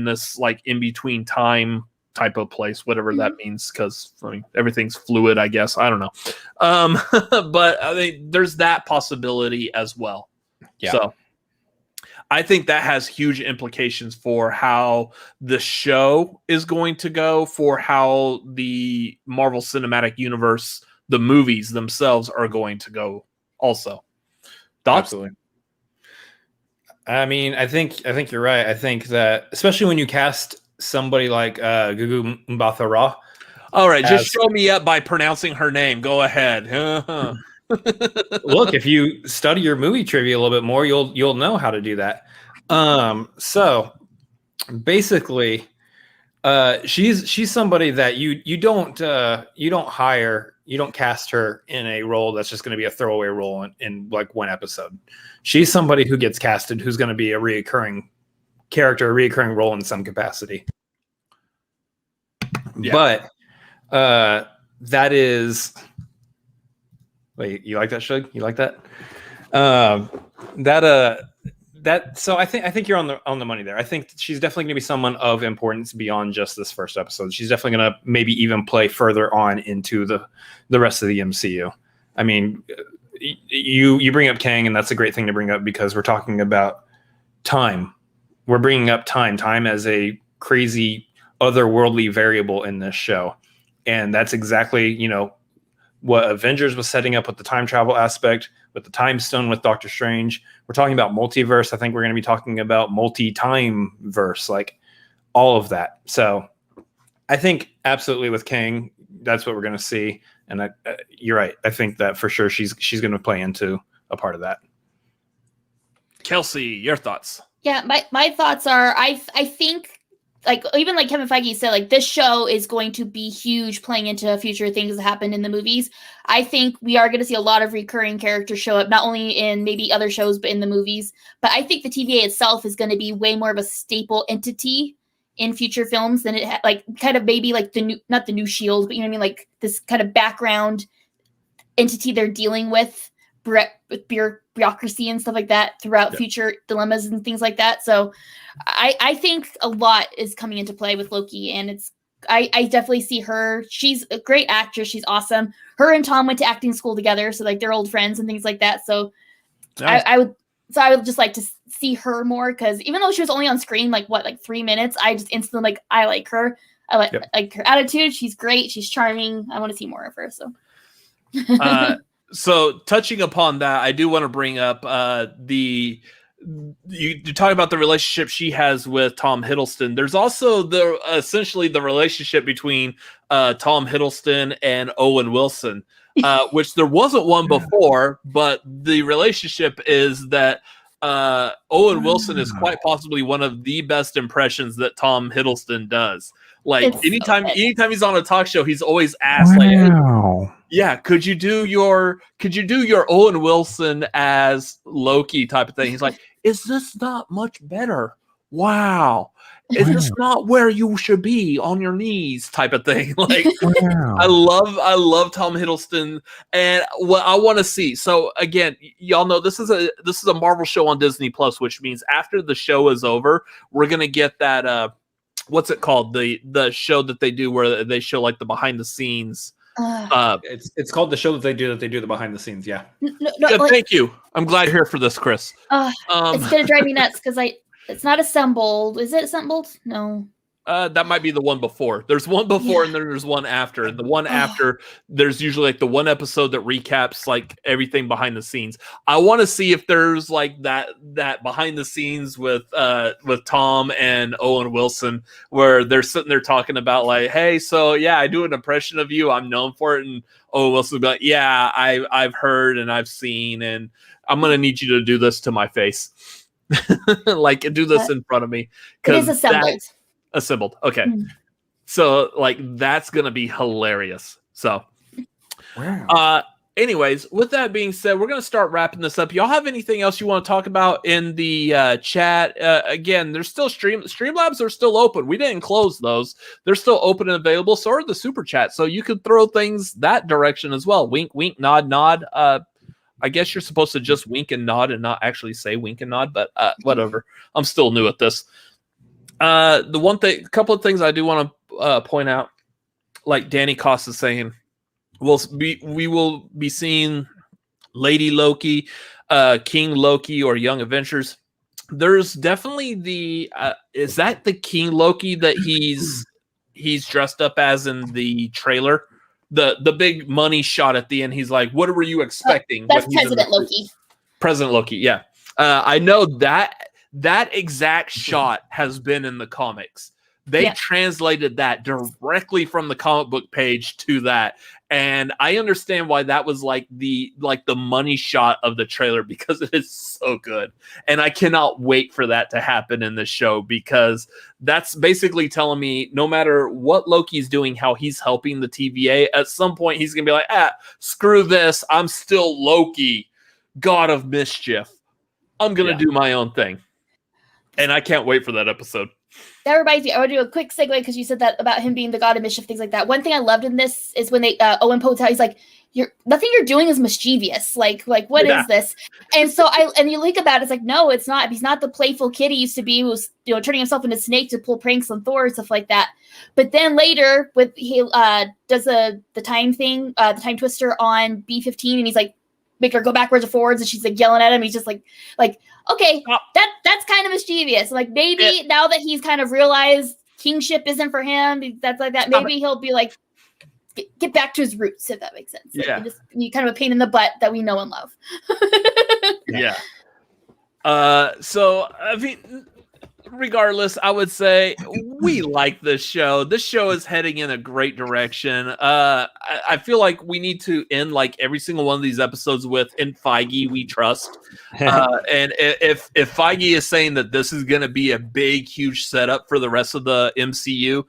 S1: this like in between time type of place, whatever that means, because I mean everything's fluid, I guess. I don't know. But I mean, there's that possibility as well. Yeah. So I think that has huge implications for how the show is going to go, for how the Marvel Cinematic Universe, the movies themselves, are going to go also. Thoughts?
S3: Absolutely. I mean, I think you're right. I think that especially when you cast somebody like Gugu Mbatha-Raw.
S1: All right, just show me up by pronouncing her name. Go ahead.
S3: Look, if you study your movie trivia a little bit more, you'll know how to do that. So basically, she's somebody that you don't cast her in a role that's just going to be a throwaway role in like one episode. She's somebody who gets casted who's going to be a reoccurring character, a reoccurring role in some capacity. Yeah. But that is. Wait, you like that, Shug? You like that? So I think you're on the money there. I think she's definitely going to be someone of importance beyond just this first episode. She's definitely going to maybe even play further on into the rest of the MCU. I mean, you bring up Kang, and that's a great thing to bring up because we're talking about time. We're bringing up time as a crazy otherworldly variable in this show, and that's exactly what Avengers was setting up with the time travel aspect, with the time stone with Doctor Strange. We're talking about multiverse. I think we're going to be talking about multi-time verse, like all of that. So I think absolutely with Kang, that's what we're going to see. And you're right. I think that for sure she's going to play into a part of that.
S1: Kelsey, your thoughts?
S2: Yeah, my thoughts are I think, like, even like Kevin Feige said, like, this show is going to be huge playing into future things that happened in the movies. I think we are going to see a lot of recurring characters show up, not only in maybe other shows, but in the movies. But I think the TVA itself is going to be way more of a staple entity in future films than it like kind of maybe like not the new Shield, but you know what I mean? Like this kind of background entity they're dealing with bureaucracy and stuff like that throughout future dilemmas and things like that. So I think a lot is coming into play with Loki, and I definitely see her. She's a great actress. She's awesome. Her and Tom went to acting school together, so like they're old friends and things like that. So nice. I would just like to see her more, because even though she was only on screen like 3 minutes, I just instantly I like her. I like her attitude. She's great. She's charming. I want to see more of her. So.
S1: So touching upon that, I do want to bring up you talk about the relationship she has with Tom Hiddleston. There's also essentially the relationship between Tom Hiddleston and Owen Wilson, which there wasn't one before, but the relationship is that Owen Wilson is quite possibly one of the best impressions that Tom Hiddleston does. Like anytime he's on a talk show, he's always asked, like, yeah, could you do your Owen Wilson as Loki type of thing? He's like, is this not much better? Wow. Is this not where you should be on your knees type of thing? Like, I love Tom Hiddleston, and what I want to see. So again, y'all know this is a Marvel show on Disney Plus, which means after the show is over, we're gonna get that what's it called? The show that they do where they show like the behind the scenes.
S3: It's called the show that they do the behind the scenes. Yeah.
S1: Thank you. I'm glad you're here for this, Chris.
S2: It's gonna drive me nuts because it's not assembled. Is it assembled? No.
S1: That might be the one before. There's one before and then there's one after. And the one after, there's usually like the one episode that recaps like everything behind the scenes. I want to see if there's like that behind the scenes with Tom and Owen Wilson where they're sitting there talking about like, hey, so yeah, I do an impression of you. I'm known for it. And Owen Wilson will be like, yeah, I've heard and I've seen, and I'm gonna need you to do this to my face. Like do this in front of me.
S2: It is
S1: assembled. Okay. So like that's gonna be hilarious. So anyways, with that being said, we're gonna start wrapping this up. Y'all have anything else you want to talk about in the chat? Again, there's still Streamlabs are still open. We didn't close those. They're still open and available. So are the super chat. So you could throw things that direction as well. Wink, wink, nod, nod. I guess you're supposed to just wink and nod and not actually say wink and nod, but whatever. I'm still new at this. Couple of things I do want to point out, like Danny Costa saying, we will be seeing Lady Loki, King Loki, or Young Avengers. There's definitely is that the King Loki that he's dressed up as in the trailer? The big money shot at the end. He's like, what were you expecting?
S2: That's President Loki.
S1: President Loki, yeah. I know that exact shot has been in the comics. They translated that directly from the comic book page to that. And I understand why that was like the money shot of the trailer, because it is so good. And I cannot wait for that to happen in the show, because that's basically telling me no matter what Loki's doing, how he's helping the TVA, at some point he's going to be like, screw this. I'm still Loki, God of Mischief. I'm going to do my own thing. And I can't wait for that episode.
S2: That reminds me, I want to do a quick segue because you said that about him being the god of mischief, things like that. One thing I loved in this is when they Owen points out, he's like, nothing you're doing is mischievous. Like what is this? And so and you think about it, it's like, no, it's not. He's not the playful kid he used to be, who's turning himself into a snake to pull pranks on Thor and stuff like that. But then later, he does the time thing, the time twister on B-15, and he's like, make her go backwards or forwards, and she's like yelling at him. He's just like, okay, that's kind of mischievous. Like maybe now that he's kind of realized kingship isn't for him, that's like that. Maybe he'll be like, get back to his roots, if that makes sense. Like, you kind of a pain in the butt that we know and love.
S1: Yeah. So I mean, regardless, I would say we like this show. This show is heading in a great direction. I feel like we need to end like every single one of these episodes with "In Feige we trust." And if Feige is saying that this is going to be a big, huge setup for the rest of the MCU,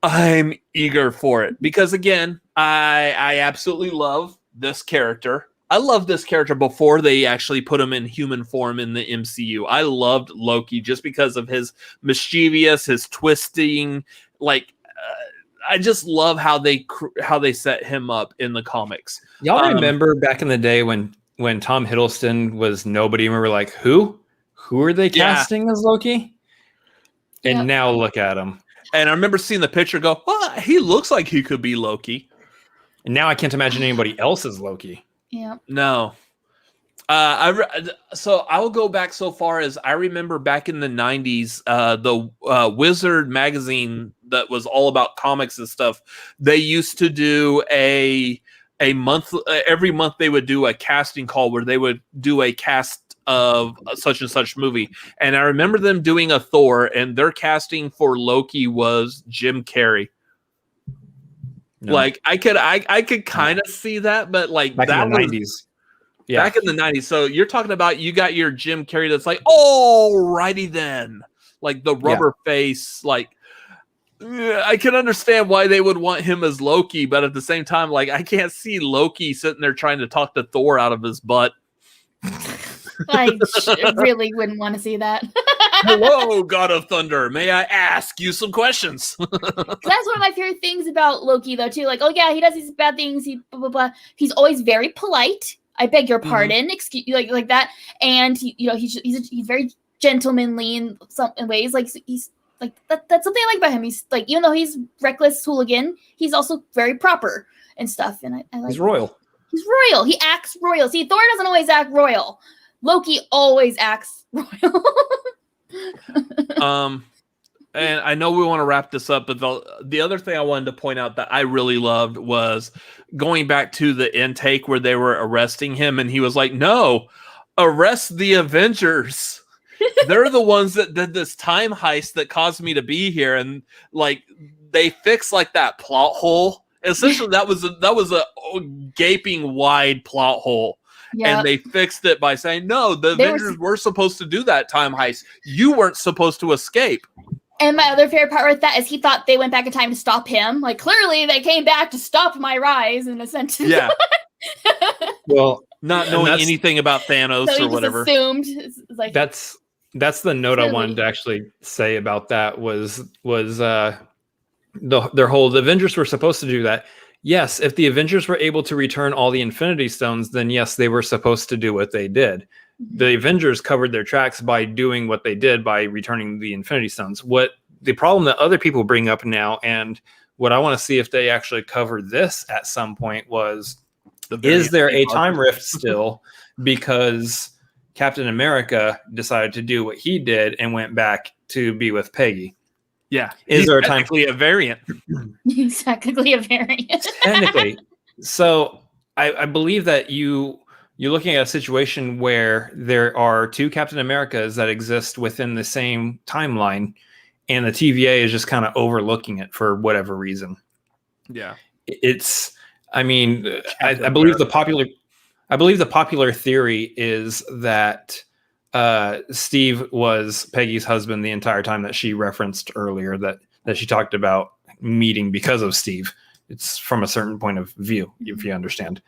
S1: I'm eager for it, because again, I absolutely love this character. I loved this character before they actually put him in human form in the MCU. I loved Loki just because of his mischievous, his twisting. I just love how they set him up in the comics.
S3: Y'all remember back in the day when Tom Hiddleston was nobody, and we were like, who are they casting as Loki? And now look at him.
S1: And I remember seeing the picture, go, he looks like he could be Loki.
S3: And now I can't imagine anybody else as Loki.
S2: Yeah.
S1: No. So I'll go back so far as I remember back in the 90s, the Wizard magazine that was all about comics and stuff. They used to do a month, every month they would do a casting call where they would do a cast of such and such movie. And I remember them doing a Thor, and their casting for Loki was Jim Carrey. No. Like I could kind of see that, but like
S3: back
S1: that
S3: in the
S1: was
S3: 90s. Yeah.
S1: Back in the 90s. So you're talking about you got your Jim Carrey that's like, alrighty then. Like the rubber face. Like, I can understand why they would want him as Loki, but at the same time, like, I can't see Loki sitting there trying to talk to Thor out of his butt.
S2: I really wouldn't want to see that.
S1: Hello, God of Thunder. May I ask you some questions?
S2: That's one of my favorite things about Loki, though, too. Like, oh, yeah, he does these bad things. He blah, blah, blah. He's always very polite. I beg your pardon, excuse like that, and he's very gentlemanly in some ways. Like he's like that's something I like about him. He's like, even though he's reckless hooligan, he's also very proper and stuff. And I like
S3: he's royal.
S2: He's royal. He acts royal. See, Thor doesn't always act royal. Loki always acts royal.
S1: And I know we want to wrap this up, but the other thing I wanted to point out that I really loved was going back to the intake where they were arresting him, and he was like, no, arrest the Avengers. They're the ones that did this time heist that caused me to be here. And like they fixed like that plot hole. Essentially, that was a gaping wide plot hole. Yep. And they fixed it by saying, no, the Avengers were supposed to do that time heist. You weren't supposed to escape.
S2: And my other favorite part with that is he thought they went back in time to stop him. Like, clearly they came back to stop my rise, in a sense.
S1: Yeah. Well, not knowing anything about Thanos
S2: so
S1: or whatever.
S2: Assumed. It's like,
S3: that's the note I wanted to actually say about that was their whole, the Avengers were supposed to do that. Yes, if the Avengers were able to return all the Infinity Stones, then yes, they were supposed to do what they did. The Avengers covered their tracks by doing what they did by returning the Infinity Stones. What the problem that other people bring up now, and what I want to see if they actually cover this at some point, was is there a time rift still because Captain America decided to do what he did and went back to be with Peggy?
S1: Yeah.
S3: Is there
S1: technically a variant?
S2: He's technically a variant.
S3: Technically. So I believe that you're looking at a situation where there are two Captain Americas that exist within the same timeline, and the TVA is just kind of overlooking it for whatever reason.
S1: Yeah.
S3: I believe the popular theory is that Steve was Peggy's husband the entire time that she referenced earlier, that she talked about meeting because of Steve. It's from a certain point of view, if you understand.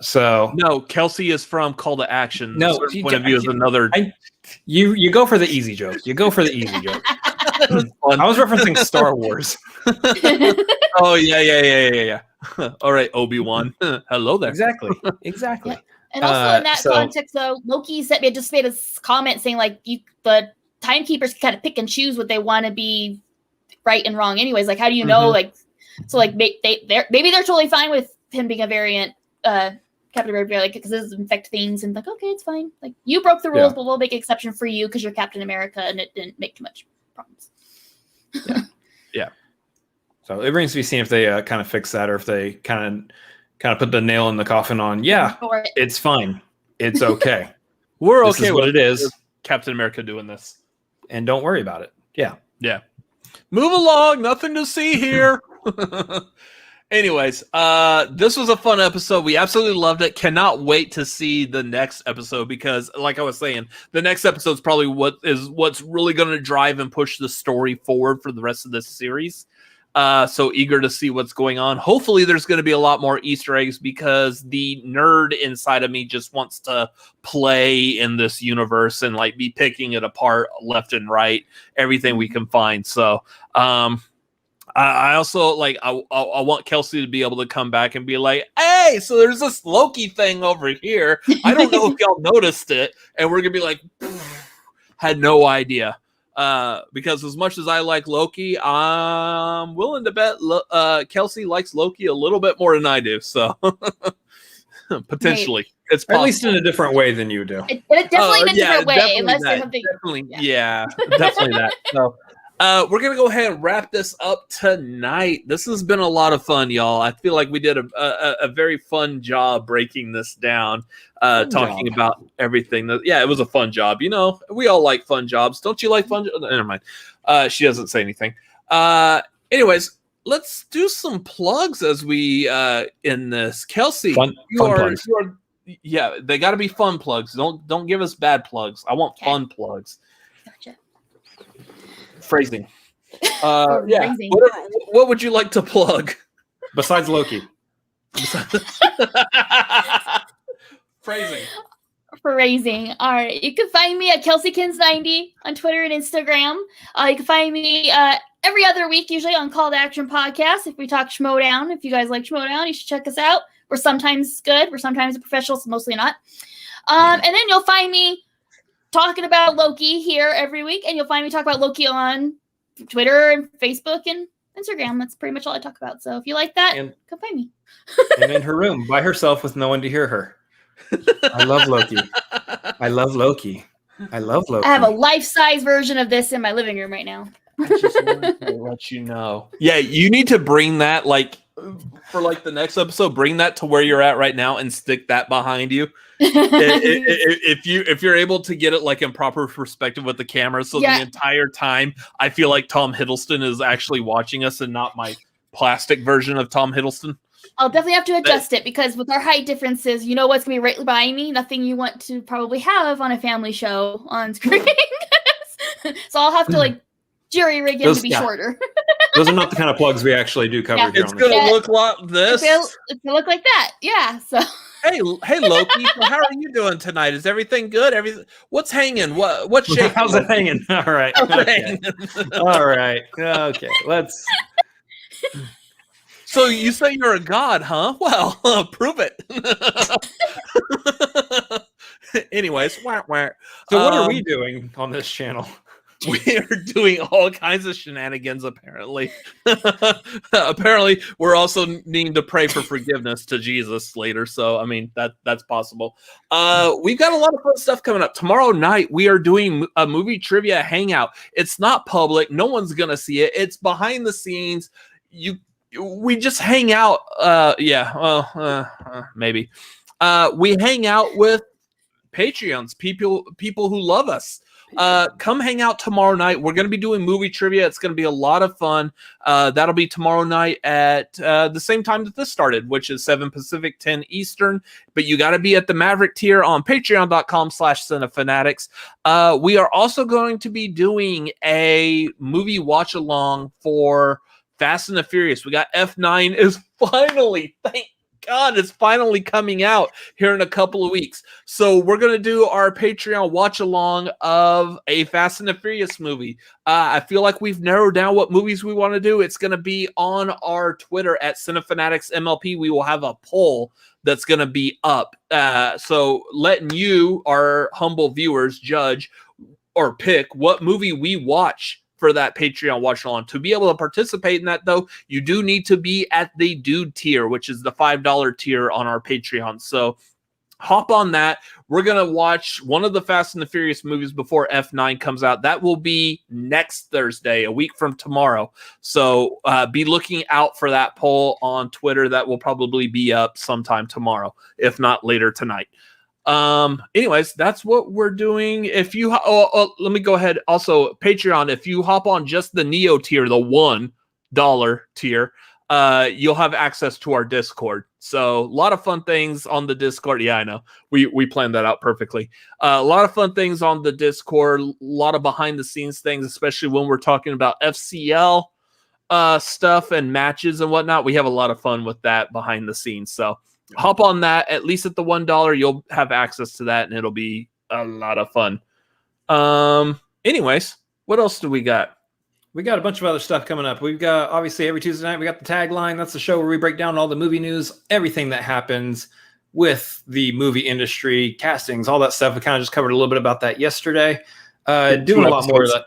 S3: So
S1: no, Kelsey is from Call to Action.
S3: No,
S1: point of view is another.
S3: You go for the easy joke. I was referencing Star Wars.
S1: Oh yeah. All right, Obi-Wan. Hello there.
S3: Exactly.
S2: Yeah. And also in that context, though, Loki just made a comment saying like the timekeepers kind of pick and choose what they want to be right and wrong. Anyways, like how do you know? Like so, like maybe they're totally fine with him being a variant. Captain America, like, because this infect things, and like, okay, it's fine. Like, you broke the rules, but we'll make an exception for you because you're Captain America, and it didn't make too much problems.
S3: Yeah. So it remains to be seen if they kind of fix that, or if they kind of put the nail in the coffin on. Yeah, it's fine. It's okay.
S1: We're okay with
S3: what it is.
S1: Captain America doing this,
S3: and don't worry about it. Yeah.
S1: Move along. Nothing to see here. Anyways, this was a fun episode. We absolutely loved it. Cannot wait to see the next episode because, like I was saying, the next episode is probably what's really going to drive and push the story forward for the rest of this series. So eager to see what's going on. Hopefully, there's going to be a lot more Easter eggs because the nerd inside of me just wants to play in this universe and like be picking it apart left and right, everything we can find. So, I also like I want Kelsey to be able to come back and be like, hey, so there's this Loki thing over here. I don't know if y'all noticed it, and we're gonna be like, had no idea. Because as much as I like Loki, I'm willing to bet Kelsey likes Loki a little bit more than I do. So Potentially.
S2: Maybe.
S1: It's
S3: Or at least in a different way than you do.
S2: It definitely in a different way,
S1: definitely
S2: unless
S1: that.
S2: there's something.
S1: Definitely, definitely that. So, we're gonna go ahead and wrap this up tonight. This has been a lot of fun, y'all. I feel like we did a very fun job breaking this down, talking about everything. It was a fun job. You know, we all like fun jobs. Don't you like fun? Never mind. She doesn't say anything. Anyways, let's do some plugs as we in this. Kelsey,
S3: Fun plugs.
S1: Yeah, they got to be fun plugs. Don't give us bad plugs. I want fun plugs.
S2: Gotcha.
S1: Phrasing.
S2: Phrasing.
S1: What would you like to plug?
S3: Besides Loki.
S1: Phrasing.
S2: All right. You can find me at KelseyKins90 on Twitter and Instagram. You can find me every other week, usually on Call to Action Podcast. If we talk Schmodown, if you guys like Schmodown, you should check us out. We're sometimes good. We're sometimes professionals, mostly not. And then you'll find me talking about Loki here every week, and you'll find me talk about Loki on Twitter and Facebook and Instagram. That's pretty much all I talk about. So if you like that, come find me.
S3: And in her room by herself with no one to hear her. I love Loki. I have
S1: Oh.
S2: a life-size version of this in my living room right now.
S1: I just wanted to let you know. Yeah, you need to bring that for the next episode. Bring that to where you're at right now and stick that behind you. If you're able to get it in proper perspective with the camera, so the entire time I feel like Tom Hiddleston is actually watching us and not my plastic version of Tom Hiddleston.
S2: I'll definitely have to adjust it because with our height differences, you know what's going to be right behind me? Nothing you want to probably have on a family show on screen. So I'll have to jury rig him to be shorter.
S3: Those are not the kind of plugs we actually do cover here.
S1: It's going to look like this.
S2: It's going to look like that. Yeah. So.
S1: Hey, Loki. So how are you doing tonight? Is everything good? What's hanging? What's shaking?
S3: How's it hanging? All right. Okay. All right. Okay. Let's.
S1: So you say you're a god, huh? Well, prove it. Anyways,
S3: So what are we doing on this channel?
S1: We are doing all kinds of shenanigans, apparently. Apparently, we're also needing to pray for forgiveness to Jesus later. So, I mean, that's possible. We've got a lot of fun stuff coming up. Tomorrow night, we are doing a movie trivia hangout. It's not public. No one's going to see it. It's behind the scenes. We just hang out. Maybe. We hang out with Patreons, people who love us. Come hang out tomorrow night. We're going to be doing movie trivia. It's going to be a lot of fun. That'll be tomorrow night at the same time that this started, which is 7 Pacific, 10 Eastern. But you got to be at the Maverick tier on patreon.com/cinefanatics. We are also going to be doing a movie watch along for Fast and the Furious. We got F9 is finally, thank God, it's finally coming out here in a couple of weeks. So we're going to do our Patreon watch along of a Fast and the Furious movie. I feel like we've narrowed down what movies we want to do. It's going to be on our Twitter at CineFanaticsMLP. We will have a poll that's going to be up. So letting you, our humble viewers, judge or pick what movie we watch for that Patreon watch along. To be able to participate in that, though, you do need to be at the dude tier, which is the $5 tier on our Patreon. So hop on that. We're going to watch one of the Fast and the Furious movies before F9 comes out. That will be next Thursday, a week from tomorrow. So be looking out for that poll on Twitter. That will probably be up sometime tomorrow, if not later tonight. Anyways, that's what we're doing. If you let me go ahead. Also, Patreon, if you hop on just the Neo tier, the $1 tier, you'll have access to our Discord. So a lot of fun things on the Discord. Yeah, I know. We planned that out perfectly. A lot of fun things on the Discord, a lot of behind the scenes things, especially when we're talking about FCL stuff and matches and whatnot. We have a lot of fun with that behind the scenes. So hop on that. At least at the $1, you'll have access to that, and it'll be a lot of fun. Anyways, what else do we got?
S3: We got a bunch of other stuff coming up. We've got, obviously, every Tuesday night, we got the Tagline. That's the show where we break down all the movie news, everything that happens with the movie industry, castings, all that stuff. We kind of just covered a little bit about that yesterday. Doing a lot more of that.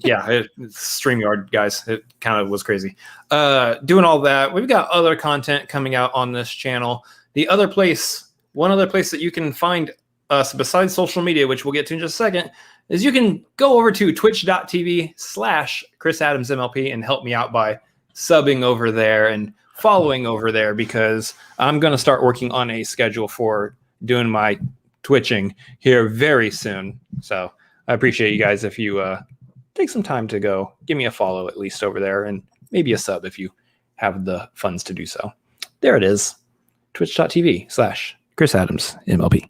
S3: Yeah, it's StreamYard, guys. It kind of was crazy. Doing all that. We've got other content coming out on this channel. The other place one other place that you can find us besides social media, which we'll get to in just a second, is you can go over to twitch.tv/ChrisAdamsMLP and help me out by subbing over there and following over there, because I'm going to start working on a schedule for doing my twitching here very soon. So I appreciate you guys if you take some time to go give me a follow at least over there, and maybe a sub if you have the funds to do so. There it is. Twitch.tv/ChrisAdamsMLP.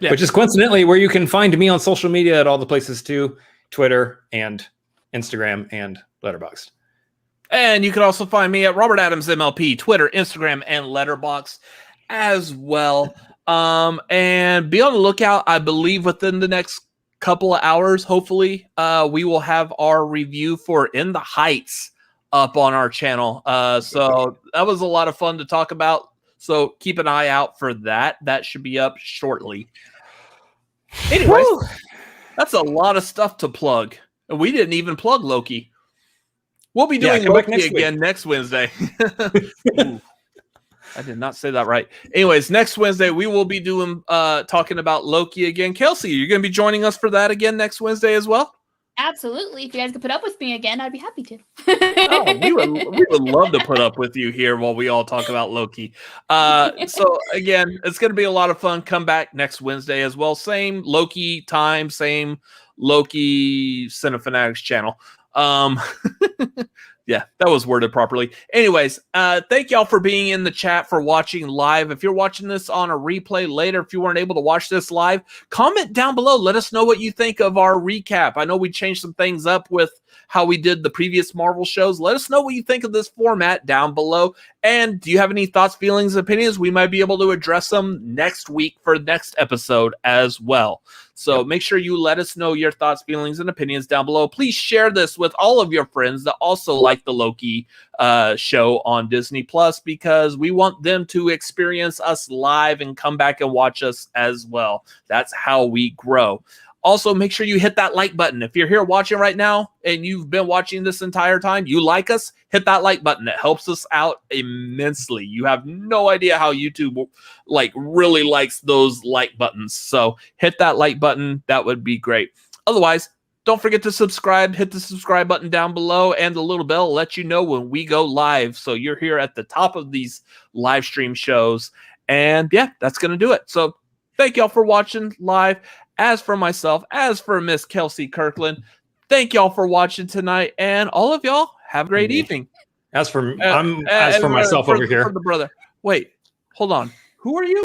S3: Yeah. Which is coincidentally where you can find me on social media at all the places too, Twitter and Instagram and Letterboxd.
S1: And you can also find me at Robert Adams MLP, Twitter, Instagram, and Letterboxd as well. And be on the lookout. I believe within the next couple of hours, hopefully, we will have our review for In the Heights up on our channel. So that was a lot of fun to talk about. So keep an eye out for that. That should be up shortly. Anyways, that's a lot of stuff to plug. And we didn't even plug Loki. We'll be doing Loki again next Wednesday. Ooh, I did not say that right. Anyways, next Wednesday, we will be doing talking about Loki again. Kelsey, you're going to be joining us for that again next Wednesday as well?
S2: Absolutely. If you guys could put up with me again, I'd be happy to.
S1: We would love to put up with you here while we all talk about Loki. So again, it's going to be a lot of fun. Come back next Wednesday as well. Same Loki time, same Loki Cinefanatics channel. Yeah, that was worded properly. Anyways, thank y'all for being in the chat, for watching live. If you're watching this on a replay later, if you weren't able to watch this live, comment down below. Let us know what you think of our recap. I know we changed some things up with how we did the previous Marvel shows. Let us know what you think of this format down below. And do you have any thoughts, feelings, opinions? We might be able to address them next week for next episode as well. So make sure you let us know your thoughts, feelings, and opinions down below. Please share this with all of your friends that also like the Loki show on Disney Plus, because we want them to experience us live and come back and watch us as well. That's how we grow. Also, make sure you hit that like button. If you're here watching right now and you've been watching this entire time, you like us, hit that like button. It helps us out immensely. You have no idea how YouTube really likes those like buttons. So hit that like button. That would be great. Otherwise, don't forget to subscribe. Hit the subscribe button down below, and the little bell will let you know when we go live. So you're here at the top of these live stream shows. And yeah, that's going to do it. So thank y'all for watching live. As for myself, as for Miss Kelsey Kirkland, thank y'all for watching tonight, and all of y'all have a great evening.
S3: As for myself over here.
S1: For the brother. Wait, hold on. Who are you?